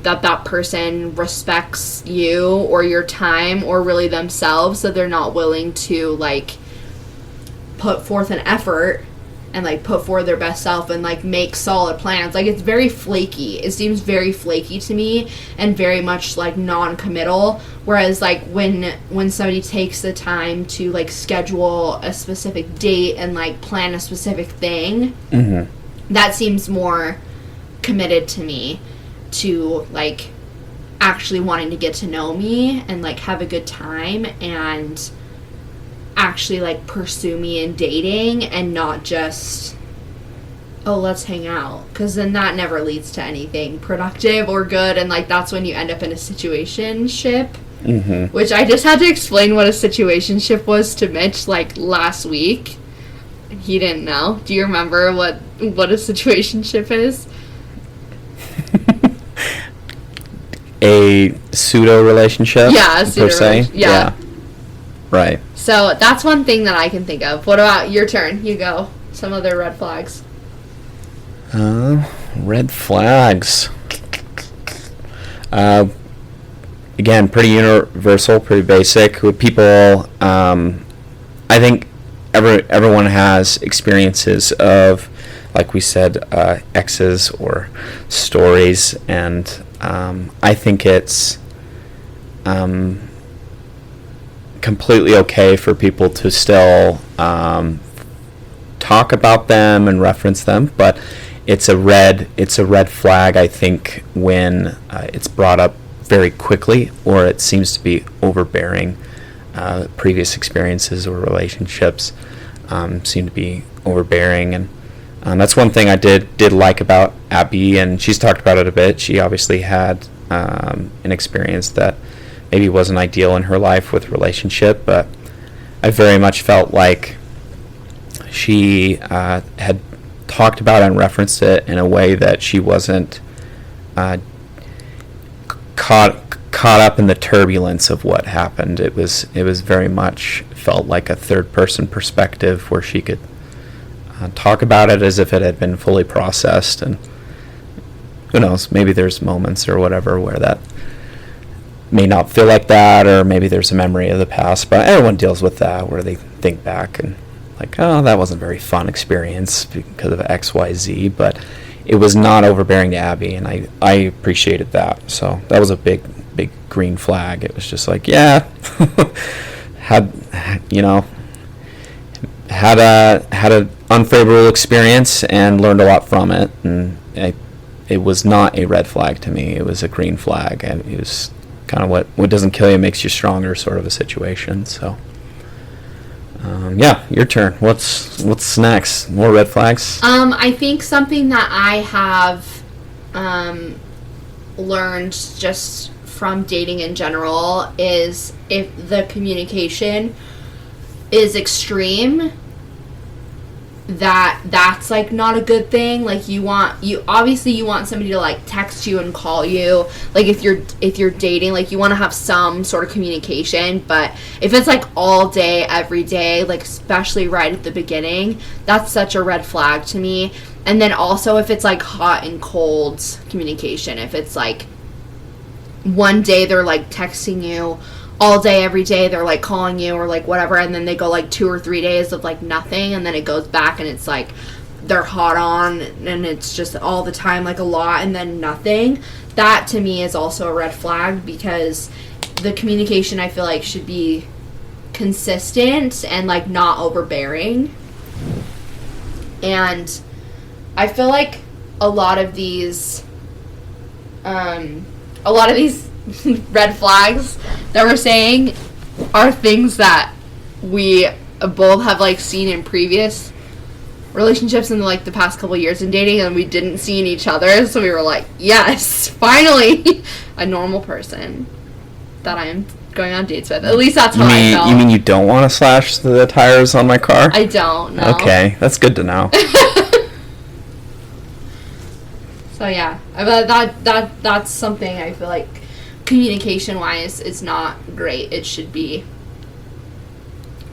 that person respects you or your time or really themselves, that they're not willing to, like, put forth an effort and, like, put forward their best self and, like, make solid plans. Like, it's very flaky. It seems very flaky to me and very much, like, non-committal. Whereas, like, when somebody takes the time to, like, schedule a specific date and, like, plan a specific thing, that seems more committed to me, to, like, actually wanting to get to know me and, like, have a good time and actually, like, pursue me in dating and not just, oh, let's hang out, because then that never leads to anything productive or good. And, like, that's when you end up in a situationship, which I just had to explain what a situationship was to Mitch, like, last week. He didn't know. Do you remember what a situationship is? A pseudo relationship? Yeah, a pseudo per se? Yeah. Right. So that's one thing that I can think of. What about your turn? You go. Some other red flags. Red flags. Again, pretty universal, pretty basic. With people, I think everyone has experiences of, like we said, exes or stories, and I think it's completely okay for people to still talk about them and reference them, but it's a red flag, I think, when it's brought up very quickly or it seems to be overbearing. Previous experiences or relationships seem to be overbearing, and that's one thing I did like about Abby, and she's talked about it a bit. She obviously had an experience that maybe wasn't ideal in her life with relationship, but I very much felt like she had talked about and referenced it in a way that she wasn't caught up in the turbulence of what happened. It was very much felt like a third person perspective where she could talk about it as if it had been fully processed, and who knows, maybe there's moments or whatever where that may not feel like that, or maybe there's a memory of the past, but everyone deals with that where they think back and like, oh, that wasn't a very fun experience because of XYZ, but it was not overbearing to Abby, and I appreciated that. So that was a big green flag. It was just like, yeah, had an unfavorable experience and learned a lot from it, and it was not a red flag to me. It was a green flag, and it was kind of what doesn't kill you makes you stronger sort of a situation. So yeah, your turn. What's next? More red flags? I think something that I have learned just from dating in general is if the communication is extreme, that's like not a good thing. Like you obviously you want somebody to like text you and call you, like if you're dating, like you want to have some sort of communication. But if it's like all day every day, like especially right at the beginning, that's such a red flag to me. And then also if it's like hot and cold communication, if it's like one day they're like texting you all day every day, they're like calling you or like whatever, and then they go like 2 or 3 days of like nothing, and then it goes back and it's like they're hot on and it's just all the time like a lot and then nothing. That to me is also a red flag, because the communication I feel like should be consistent and like not overbearing. And I feel like a lot of these red flags that we're saying are things that we both have like seen in previous relationships in like the past couple years in dating, and we didn't see in each other, so we were like, yes, finally a normal person that I'm going on dates with. At least that's how I felt. You mean you don't want to slash the tires on my car? I don't, no. Okay, that's good to know. So yeah, that's something I feel like communication wise is not great. It should be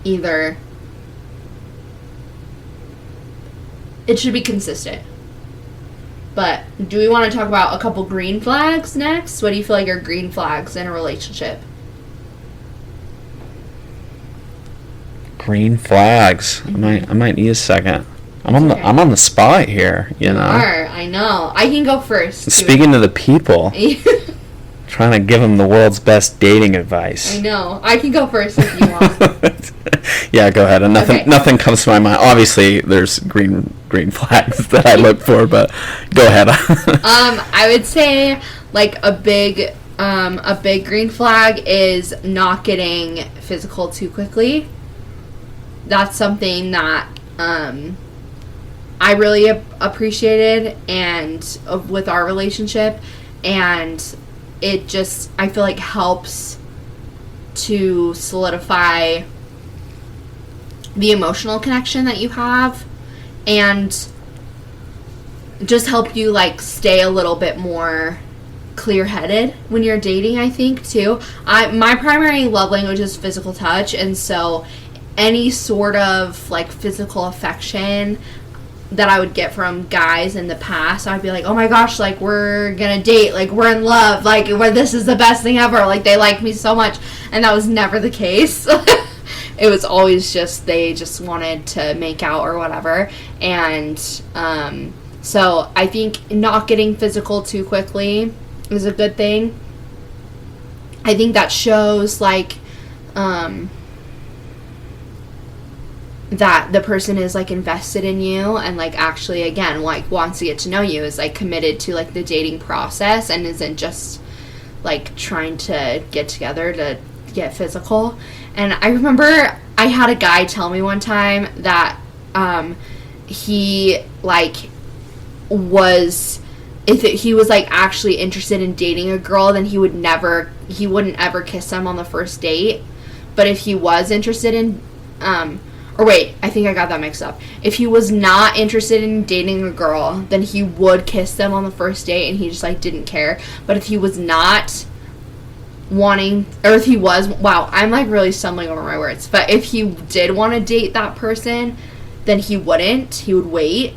either, it should be consistent. But do we want to talk about a couple green flags next? What do you feel like are green flags in a relationship? Green flags. I might need a second. I'm on the spot here, you know. I know. I can go first. Speaking to the people. Trying to give them the world's best dating advice. I know. I can go first if you want. Yeah, go ahead. And nothing comes to my mind. Obviously, there's green flags that I look for, but go ahead. I would say like a big green flag is not getting physical too quickly. That's something that I really appreciated and with our relationship, and it just, I feel like, helps to solidify the emotional connection that you have and just help you like stay a little bit more clear-headed when you're dating, I think, too. My primary love language is physical touch, and so any sort of like physical affection that I would get from guys in the past, I'd be like, oh my gosh, like, we're gonna date, like, we're in love, like, this is the best thing ever, like, they like me so much, and that was never the case. It was always just, they just wanted to make out or whatever, and, so I think not getting physical too quickly is a good thing. I think that shows, like, that the person is like invested in you and like actually, again, like wants to get to know you, is like committed to like the dating process and isn't just like trying to get together to get physical. And I remember I had a guy tell me one time that he like was, if he was like actually interested in dating a girl, then he wouldn't ever kiss them on the first date. But if he was interested in or wait, I think I got that mixed up. If he was not interested in dating a girl, then he would kiss them on the first date and he just like didn't care. But if he was not wanting, or if he was, wow, I'm like really stumbling over my words. But if he did want to date that person, then he wouldn't. He would wait.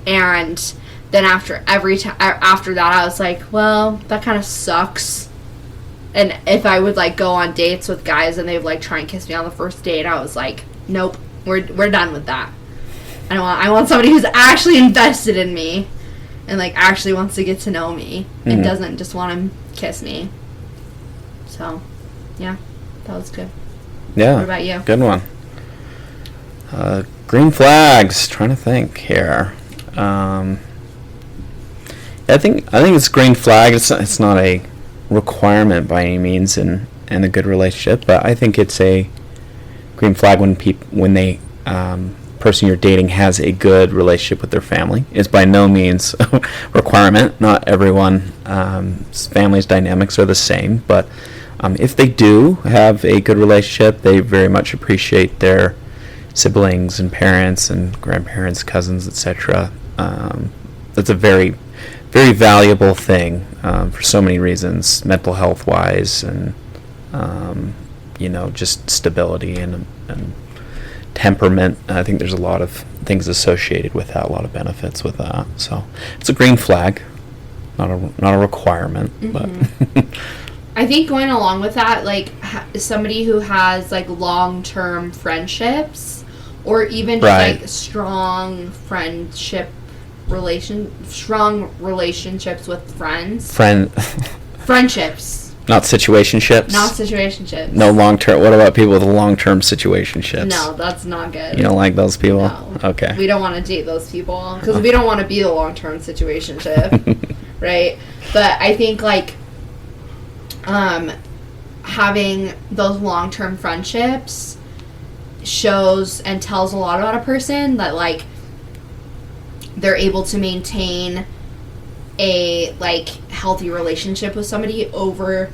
And then after that, I was like, well, that kind of sucks. And if I would like go on dates with guys and they'd like try and kiss me on the first date, I was like, nope, we're done with that. I want somebody who's actually invested in me and like actually wants to get to know me and doesn't just want to kiss me. So, yeah, that was good. Yeah. What about you? Good one. Green flags. Trying to think here. I think it's green flag. It's not a requirement by any means in a good relationship, but I think it's a green flag when the person you're dating has a good relationship with their family. Is by no means a requirement. Not everyone's family's dynamics are the same, but if they do have a good relationship, they very much appreciate their siblings and parents and grandparents, cousins, etc. That's a very, very valuable thing for so many reasons, mental health wise, and just stability and temperament. I think there's a lot of things associated with that, a lot of benefits with that. So it's a green flag, not a requirement. Mm-hmm. But I think going along with that, like somebody who has like long-term friendships, or even just right. like strong relationships with friends. Friendships. Not situationships? Not situationships. No long-term. What about people with long-term situationships? No, that's not good. You don't like those people? No. Okay. We don't want to date those people because we don't want to be the long-term situationship, right? But I think, like, having those long-term friendships shows and tells a lot about a person that, like, they're able to maintain a, like, healthy relationship with somebody over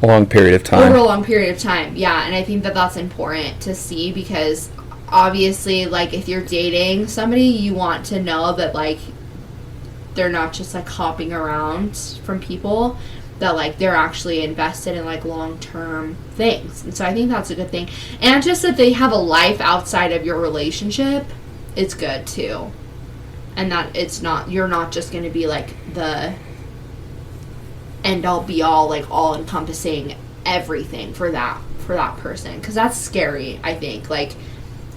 a long period of time. Over a long period of time, yeah. And I think that that's important to see because obviously, like, if you're dating somebody, you want to know that, like, they're not just, like, hopping around from people, that, like, they're actually invested in, like, long-term things. And so I think that's a good thing. And just that they have a life outside of your relationship is good, too. And that it's not, you're not just going to be, like, the end-all, be-all, like, all-encompassing everything for that person. Because that's scary, I think. Like,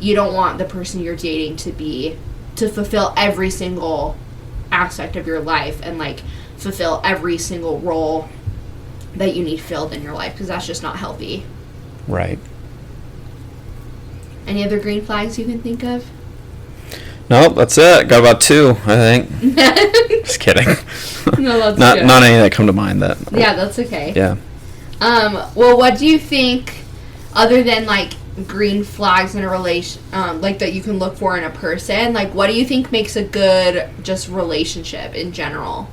you don't want the person you're dating to fulfill every single aspect of your life and, like, fulfill every single role that you need filled in your life, because that's just not healthy. Right. Any other green flags you can think of? Nope, that's it. Got about 2, I think. Just kidding. No, that's not good. Not any that come to mind. That. Yeah, that's okay. Yeah. Well, what do you think, other than, like, green flags in a relation, like, that you can look for in a person, like, what do you think makes a good just relationship in general?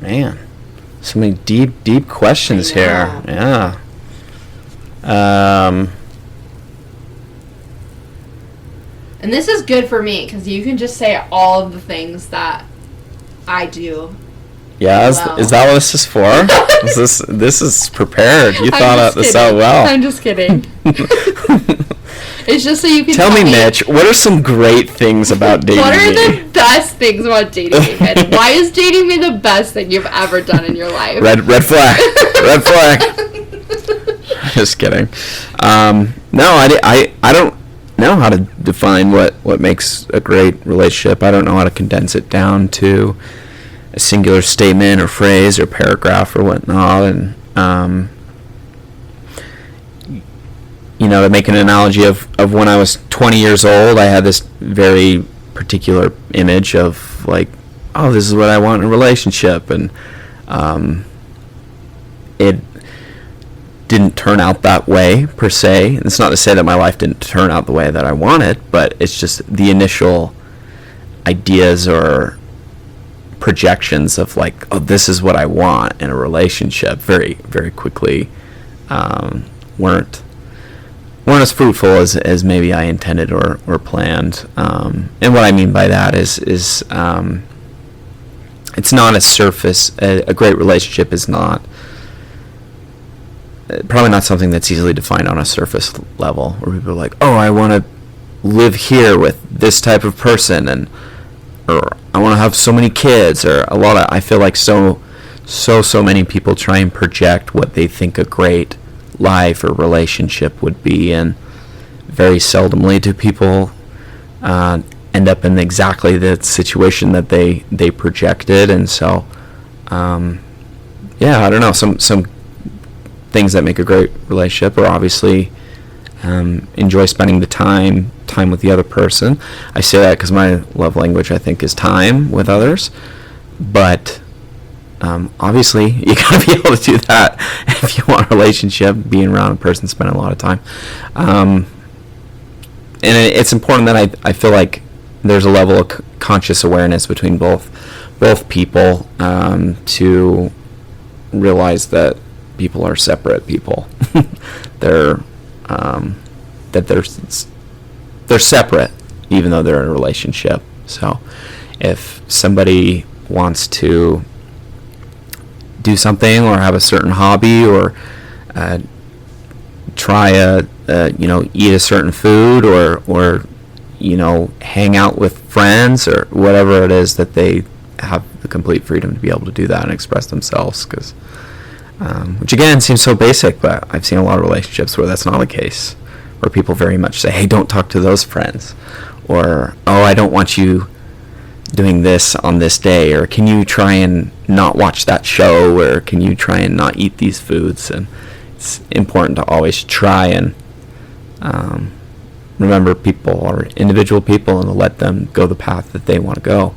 Man, so many deep questions here. Yeah. And this is good for me because you can just say all of the things that I do. Yeah, well. Is that what this is for? This is prepared. You thought this out well. I'm just kidding. It's just so you can tell me, Mitch, what are some great things about dating me? What are the best things about dating me, Mitch? Why is dating me the best thing you've ever done in your life? Red flag. Red flag. Just kidding. No, I don't know how to define what makes a great relationship. I don't know how to condense it down to a singular statement or phrase or paragraph or whatnot. And you know, to make an analogy of when I was 20 years old, I had this very particular image of, like, oh, this is what I want in a relationship, and it didn't turn out that way per se. It's not to say that my life didn't turn out the way that I wanted, but it's just the initial ideas or projections of, like, oh, this is what I want in a relationship, very, very quickly weren't as fruitful as maybe I intended or planned. And what I mean by that is it's not a surface. A great relationship is not probably not something that's easily defined on a surface level, where people are like, oh, I want to live here with this type of person, or I want to have so many kids, or a lot of, I feel like so many people try and project what they think a great life or relationship would be, and very seldomly do people end up in exactly the situation that they projected. And so yeah, I don't know, some things that make a great relationship are obviously enjoy spending the time with the other person. I say that because my love language, I think, is time with others, but obviously you gotta be able to do that if you want a relationship, being around a person, spending a lot of time, and it's important that I feel like there's a level of conscious awareness between both people to realize that people are separate people. They're separate, even though they're in a relationship. So if somebody wants to do something or have a certain hobby or try eat a certain food or hang out with friends or whatever it is, that they have the complete freedom to be able to do that and express themselves, because which again seems so basic, but I've seen a lot of relationships where that's not the case, where people very much say, hey, don't talk to those friends, or, oh, I don't want you doing this on this day, or can you try and not watch that show, or can you try and not eat these foods? And it's important to always try and remember people are individual people and to let them go the path that they want to go,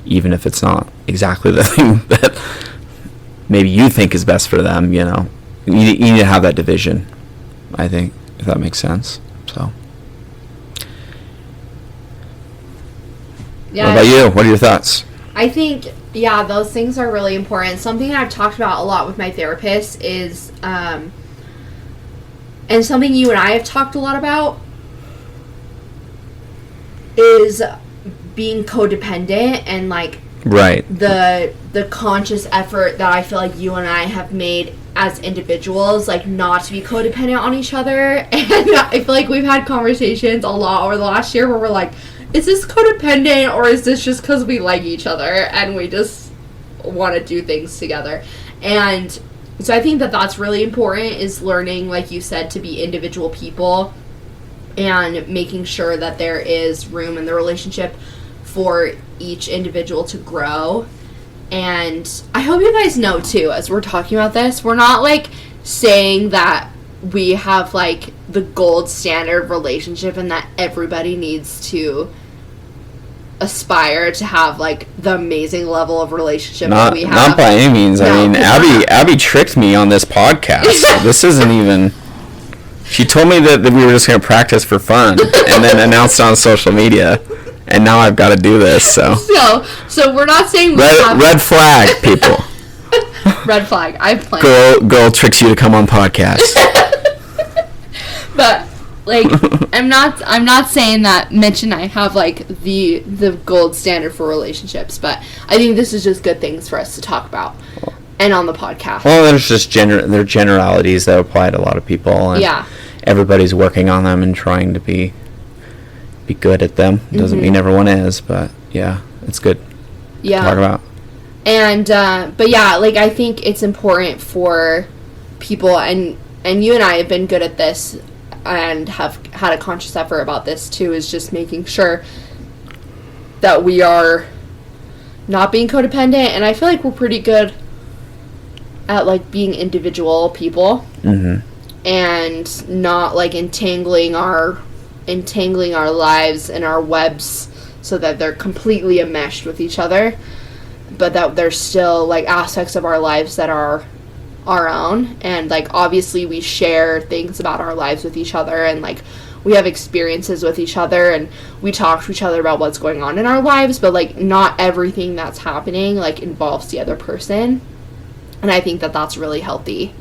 even if it's not exactly the thing that maybe you think is best for them. You need to have that division, I think, if that makes sense. So Yeah, what about you? What are your thoughts? I think, yeah, those things are really important. Something I've talked about a lot with my therapist is, and something you and I have talked a lot about, is being codependent and, like, Right. the conscious effort that I feel like you and I have made as individuals, like, not to be codependent on each other. And I feel like we've had conversations a lot over the last year where we're like, is this codependent, or is this just because we like each other and we just want to do things together? And so I think that that's really important, is learning, like you said, to be individual people and making sure that there is room in the relationship for each individual to grow. And I hope you guys know, too, as we're talking about this, we're not, like, saying that we have, like, the gold standard relationship and that everybody needs to aspire to have, like, the amazing level of relationship that we have. Not by any means. No. I mean, Abby tricked me on this podcast. So this isn't even... She told me that we were just going to practice for fun and then announced it on social media. And now I've got to do this, so... So we're not saying... Red flag, people. Red flag. I have plans. Girl tricks you to come on podcast. But, like, I'm not saying that Mitch and I have, like, the gold standard for relationships, but I think this is just good things for us to talk about and on the podcast. Well, there's just there are generalities that apply to a lot of people, and yeah, everybody's working on them and trying to be good at them. Doesn't mean everyone is, but yeah, it's good to talk about. And but yeah, like, I think it's important for people, and you and I have been good at this and have had a conscious effort about this too, is just making sure that we are not being codependent. And I feel like we're pretty good at, like, being individual people and not, like, entangling our lives and our webs so that they're completely enmeshed with each other, but that there's still, like, aspects of our lives that are our own. And, like, obviously we share things about our lives with each other, and, like, we have experiences with each other, and we talk to each other about what's going on in our lives, but, like, not everything that's happening, like, involves the other person. And I think that that's really healthy,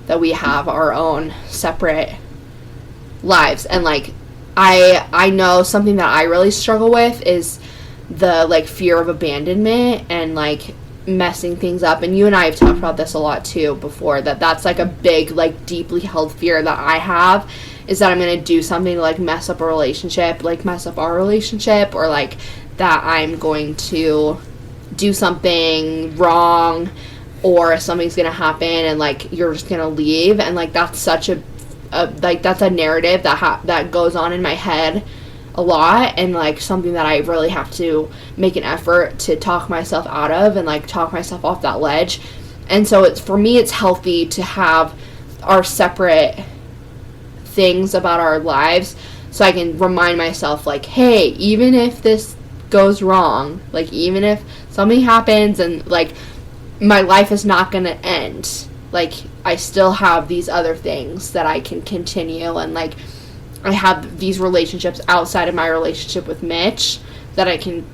that we have our own separate lives. And, like, I know something that I really struggle with is the, like, fear of abandonment and, like, messing things up. And you and I have talked about this a lot too before, that's, like, a big, like, deeply held fear that I have, is that I'm gonna do something to, like, mess up a relationship, like, mess up our relationship, or, like, that I'm going to do something wrong, or something's gonna happen and, like, you're just gonna leave. And, like, that's such a like, that's a narrative that goes on in my head a lot, and, like, something that I really have to make an effort to talk myself out of and, like, talk myself off that ledge. And so for me, it's healthy to have our separate things about our lives, so I can remind myself, like, hey, even if this goes wrong, like, even if something happens and, like, my life is not gonna end, like, I still have these other things that I can continue, and, like, I have these relationships outside of my relationship with Mitch that I can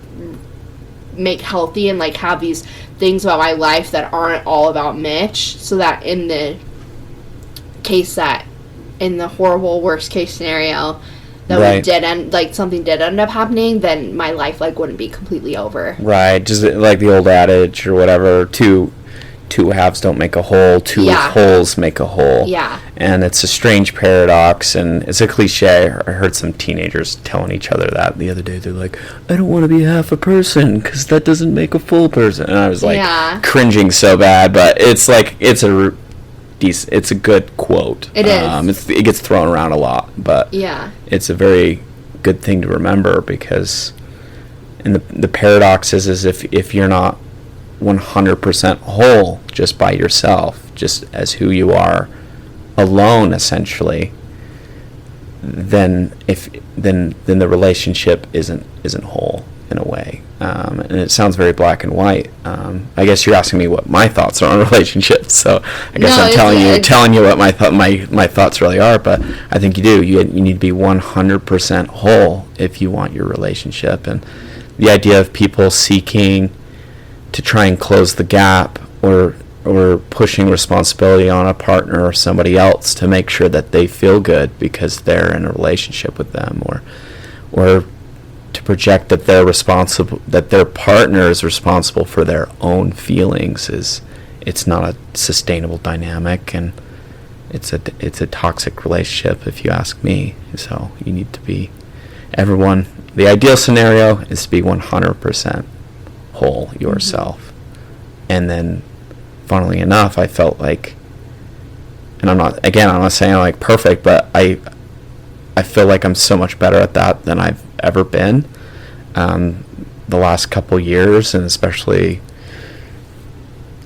make healthy, and, like, have these things about my life that aren't all about Mitch, so that in the case that, in the horrible worst case scenario, that we did end, like, something did end up happening, then my life, like, wouldn't be completely over. Right, just like the old adage or whatever, two halves don't make a whole, two wholes make a whole. Yeah. And it's a strange paradox, and it's a cliche. I heard some teenagers telling each other that the other day. They're like, I don't want to be half a person, because that doesn't make a full person. And I was, like, cringing so bad, but it's, like, it's a good quote. It is. It gets thrown around a lot, but it's a very good thing to remember, because And the paradox is if you're not 100% whole just by yourself, just as who you are alone, essentially, then the relationship isn't whole in a way. And it sounds very black and white. I guess you're asking me what my thoughts are on relationships, so I guess I'm telling you what my thoughts really are. But I think you do. You need to be 100% whole if you want your relationship. And the idea of people seeking to try and close the gap or pushing responsibility on a partner or somebody else to make sure that they feel good because they're in a relationship with them, or to project that that their partner is responsible for their own feelings, it's not a sustainable dynamic, and it's a toxic relationship if you ask me. So you need to be the ideal scenario is to be 100% whole yourself. And then funnily enough, I felt like, and I'm not saying I'm like perfect, but I feel like I'm so much better at that than I've ever been the last couple years, and especially,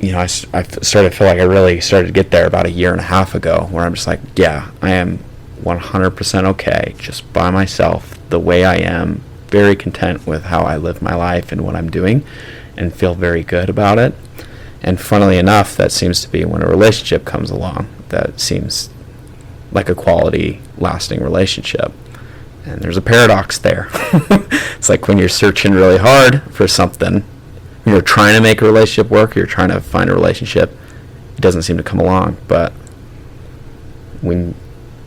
I started to feel like I really started to get there about a year and a half ago, where I'm just like, yeah, I am 100% okay just by myself, the way I am, very content with how I live my life and what I'm doing, and feel very good about it. And funnily enough, that seems to be when a relationship comes along that seems like a quality, lasting relationship. And there's a paradox there. It's like when you're searching really hard for something, when you're trying to make a relationship work, you're trying to find a relationship, it doesn't seem to come along. But when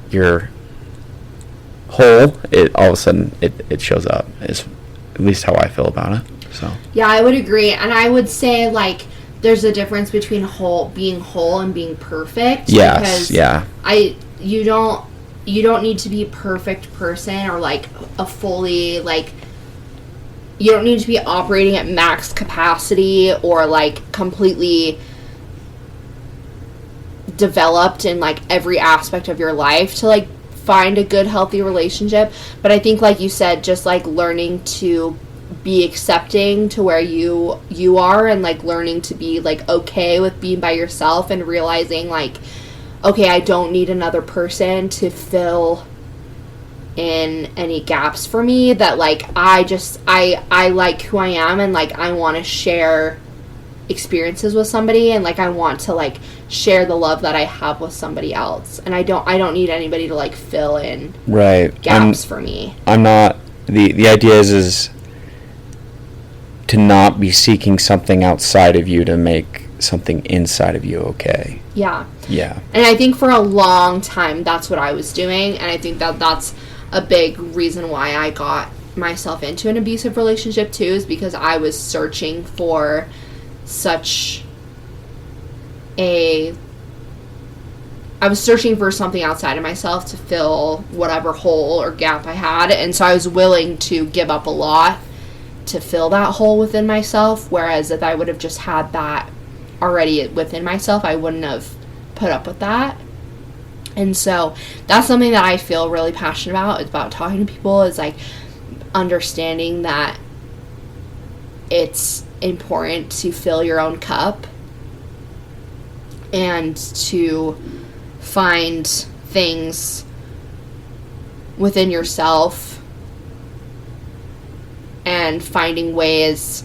you're whole, it all of a sudden it shows up, is at least how I feel about it. So yeah, I would agree. And I would say, like, there's a difference between being whole and being perfect. Yes, because yeah. You don't need to be a perfect person, or like a fully, like, you don't need to be operating at max capacity or like completely developed in like every aspect of your life to like find a good, healthy relationship. But I think, like you said, just like learning to be accepting to where you are, and like learning to be like okay with being by yourself, and realizing like, okay, I don't need another person to fill in any gaps for me, that like I like who I am, and like I want to share experiences with somebody, and like I want to like share the love that I have with somebody else, and I don't need anybody to like fill in gaps for me. I'm not the idea is to not be seeking something outside of you to make something inside of you okay. Yeah. Yeah. And I think for a long time that's what I was doing, and I think that's a big reason why I got myself into an abusive relationship too, is because I was searching for something outside of myself to fill whatever hole or gap I had, and so I was willing to give up a lot to fill that hole within myself, whereas if I would have just had that already within myself, I wouldn't have put up with that. And so that's something that I feel really passionate about. It's about talking to people, is like understanding that it's important to fill your own cup and to find things within yourself and finding ways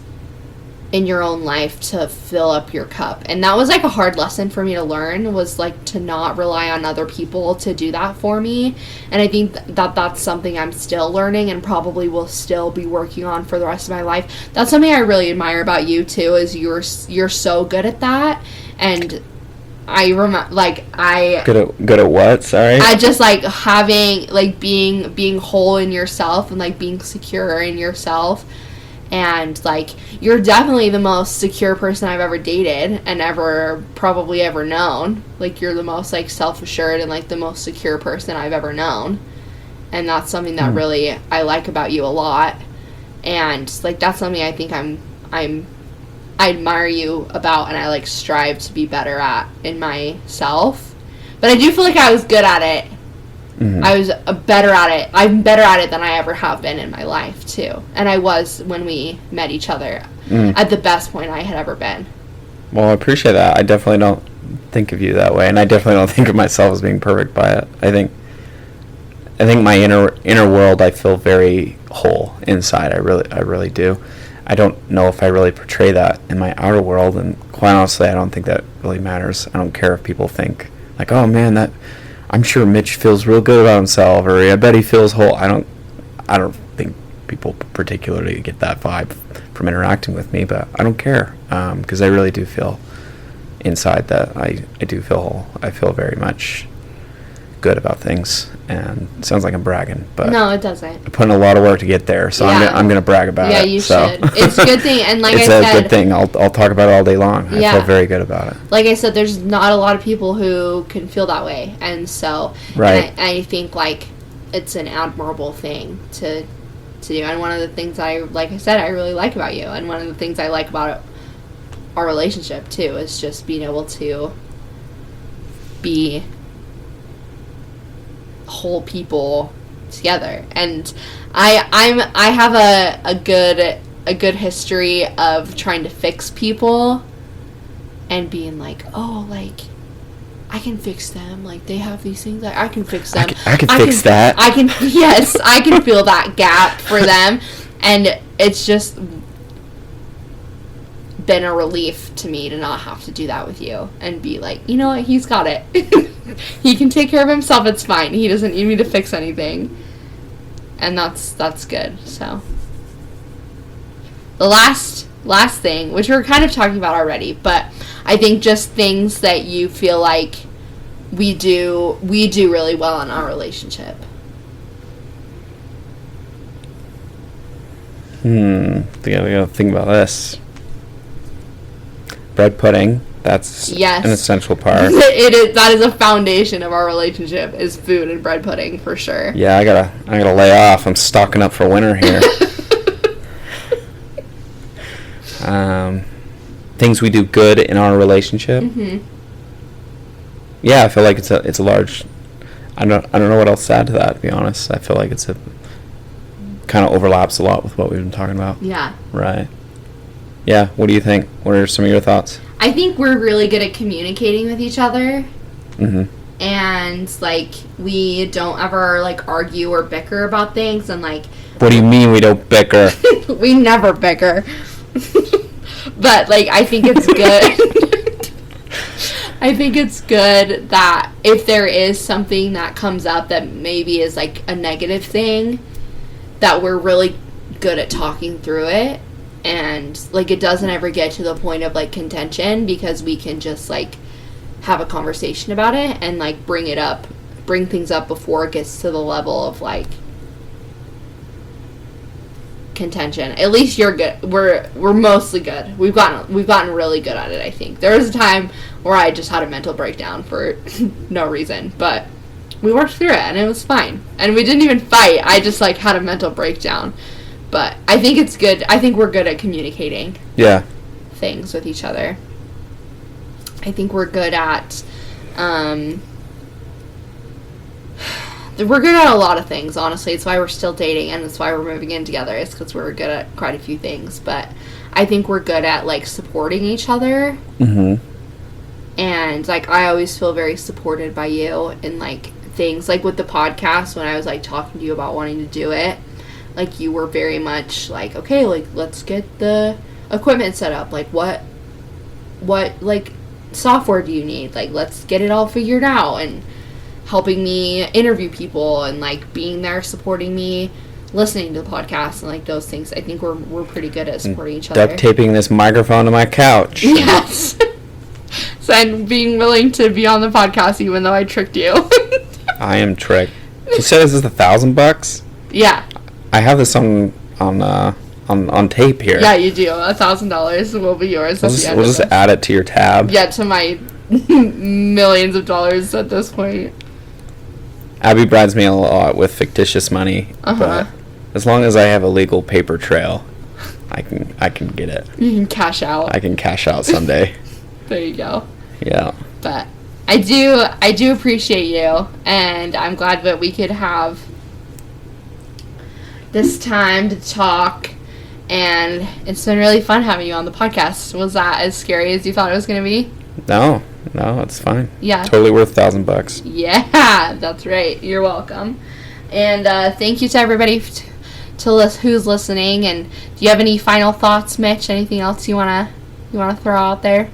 in your own life to fill up your cup. And that was like a hard lesson for me to learn, was like to not rely on other people to do that for me. And I think that that's something I'm still learning and probably will still be working on for the rest of my life. That's something I really admire about you too, is you're so good at that. And I remember, like, good at what? Sorry. I just like having like being whole in yourself and like being secure in yourself. And like, you're definitely the most secure person I've ever dated and probably ever known. Like, you're the most like self-assured and like the most secure person I've ever known. And that's something that really I like about you a lot. And like, that's something I think I admire you about, and I like strive to be better at in myself. But I do feel like I was good at it I was better at it. I'm better at it than I ever have been in my life, too. And I was when we met each other at the best point I had ever been. Well, I appreciate that. I definitely don't think of you that way, and I definitely don't think of myself as being perfect by it. I think my inner world, I feel very whole inside. I really do. I don't know if I really portray that in my outer world, and quite honestly, I don't think that really matters. I don't care if people think like, oh man, that I'm sure Mitch feels real good about himself, or I bet he feels whole. I don't think people particularly get that vibe from interacting with me, but I don't care, because I really do feel inside that I do feel whole. I feel very much good about things, and it sounds like I'm bragging, but no, it doesn't. I put in a lot of work to get there, so I'm gonna brag about it. Yeah, you should. It's a good thing, and like it's I said, a good thing. I'll talk about it all day long. I feel very good about it. Like I said, there's not a lot of people who can feel that way, and so right. And I think like it's an admirable thing to do, and one of the things like I said, I really like about you, and one of the things I like about our relationship too is just being able to be whole people together. And I have a good history of trying to fix people and being like, oh, like I can fix them, like they have these things, like I can fix them. I can fix that. Yes, I can fill that gap for them, and it's just been a relief to me to not have to do that with you and be like, you know what, he's got it. He can take care of himself, it's fine. He doesn't need me to fix anything. And that's good. So the last thing, which we're kind of talking about already, but I think just things that you feel like we do really well in our relationship. I gotta think about this. Bread pudding. That's an essential part. It is. That is a foundation of our relationship. Is food and bread pudding for sure. Yeah, I gotta lay off. I'm stocking up for winter here. Things we do good in our relationship. Mm-hmm. Yeah, I feel like it's a large. I don't know what else to add to that. To be honest, I feel like it's a kind of overlaps a lot with what we've been talking about. Yeah. Right. Yeah. What do you think? What are some of your thoughts? I think we're really good at communicating with each other. Mm-hmm. And, like, we don't ever, like, argue or bicker about things. And, like... What do you mean we don't bicker? We never bicker. But, like, I think it's good. I think it's good that if there is something that comes up that maybe is, like, a negative thing, that we're really good at talking through it. And, like, it doesn't ever get to the point of, like, contention, because we can just, like, have a conversation about it and, like, bring things up before it gets to the level of, like, contention. At least you're good. We're mostly good. We've gotten really good at it, I think. There was a time where I just had a mental breakdown for no reason, but we worked through it, and it was fine. And we didn't even fight. I just, like, had a mental breakdown. But I think it's good. I think we're good at communicating things with each other. I think we're good at a lot of things, honestly. It's why we're still dating, and it's why we're moving in together. It's because we're good at quite a few things. But I think we're good at, like, supporting each other. Mm-hmm. And, like, I always feel very supported by you in, like, things. Like, with the podcast, when I was, like, talking to you about wanting to do it, like, you were very much like, okay, like, let's get the equipment set up. Like, what, like, software do you need? Like, let's get it all figured out. And helping me interview people and, like, being there, supporting me, listening to the podcast and, like, those things. I think we're pretty good at supporting each other. Duct taping this microphone to my couch. Yes. And being willing to be on the podcast even though I tricked you. I am tricked. You said this is $1,000? Yeah. I have this on tape here. Yeah, you do. $1,000 will be yours. We'll just add it to your tab. Yeah, to my millions of dollars at this point. Abby brides me a lot with fictitious money, but as long as I have a legal paper trail, I can get it. You can cash out. I can cash out someday. There you go. Yeah. But I do appreciate you, and I'm glad that we could have this time to talk, and it's been really fun having you on the podcast. Was that as scary as you thought it was going to be? No, it's fine. Yeah. Totally worth $1,000. Yeah, that's right. You're welcome. And thank you to everybody who's listening. And do you have any final thoughts, Mitch? Anything else you wanna throw out there?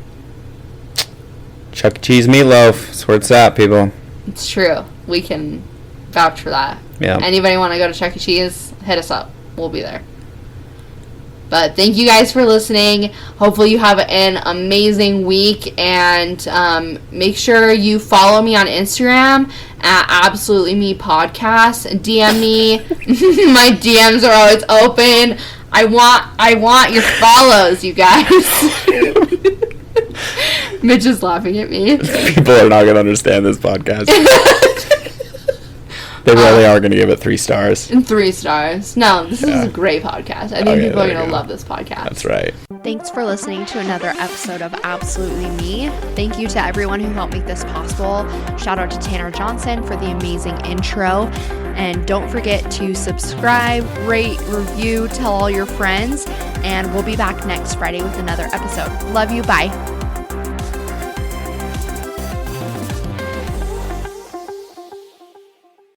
Chuck E. Cheese meatloaf. That's where it's at, people. It's true. We can vouch for that. Yeah. Anybody want to go to Chuck E. Cheese? Hit us up. We'll be there. But thank you guys for listening. Hopefully you have an amazing week. And make sure you follow me on Instagram at Absolutely Me Podcast. DM me. My DMs are always open. I want your follows, you guys. Mitch is laughing at me. People are not going to understand this podcast. They really are going to give it 3 stars. 3 stars. No, this is a great podcast. I think people are going to love this podcast. That's right. Thanks for listening to another episode of Absolutely Me. Thank you to everyone who helped make this possible. Shout out to Tanner Johnson for the amazing intro. And don't forget to subscribe, rate, review, tell all your friends. And we'll be back next Friday with another episode. Love you. Bye.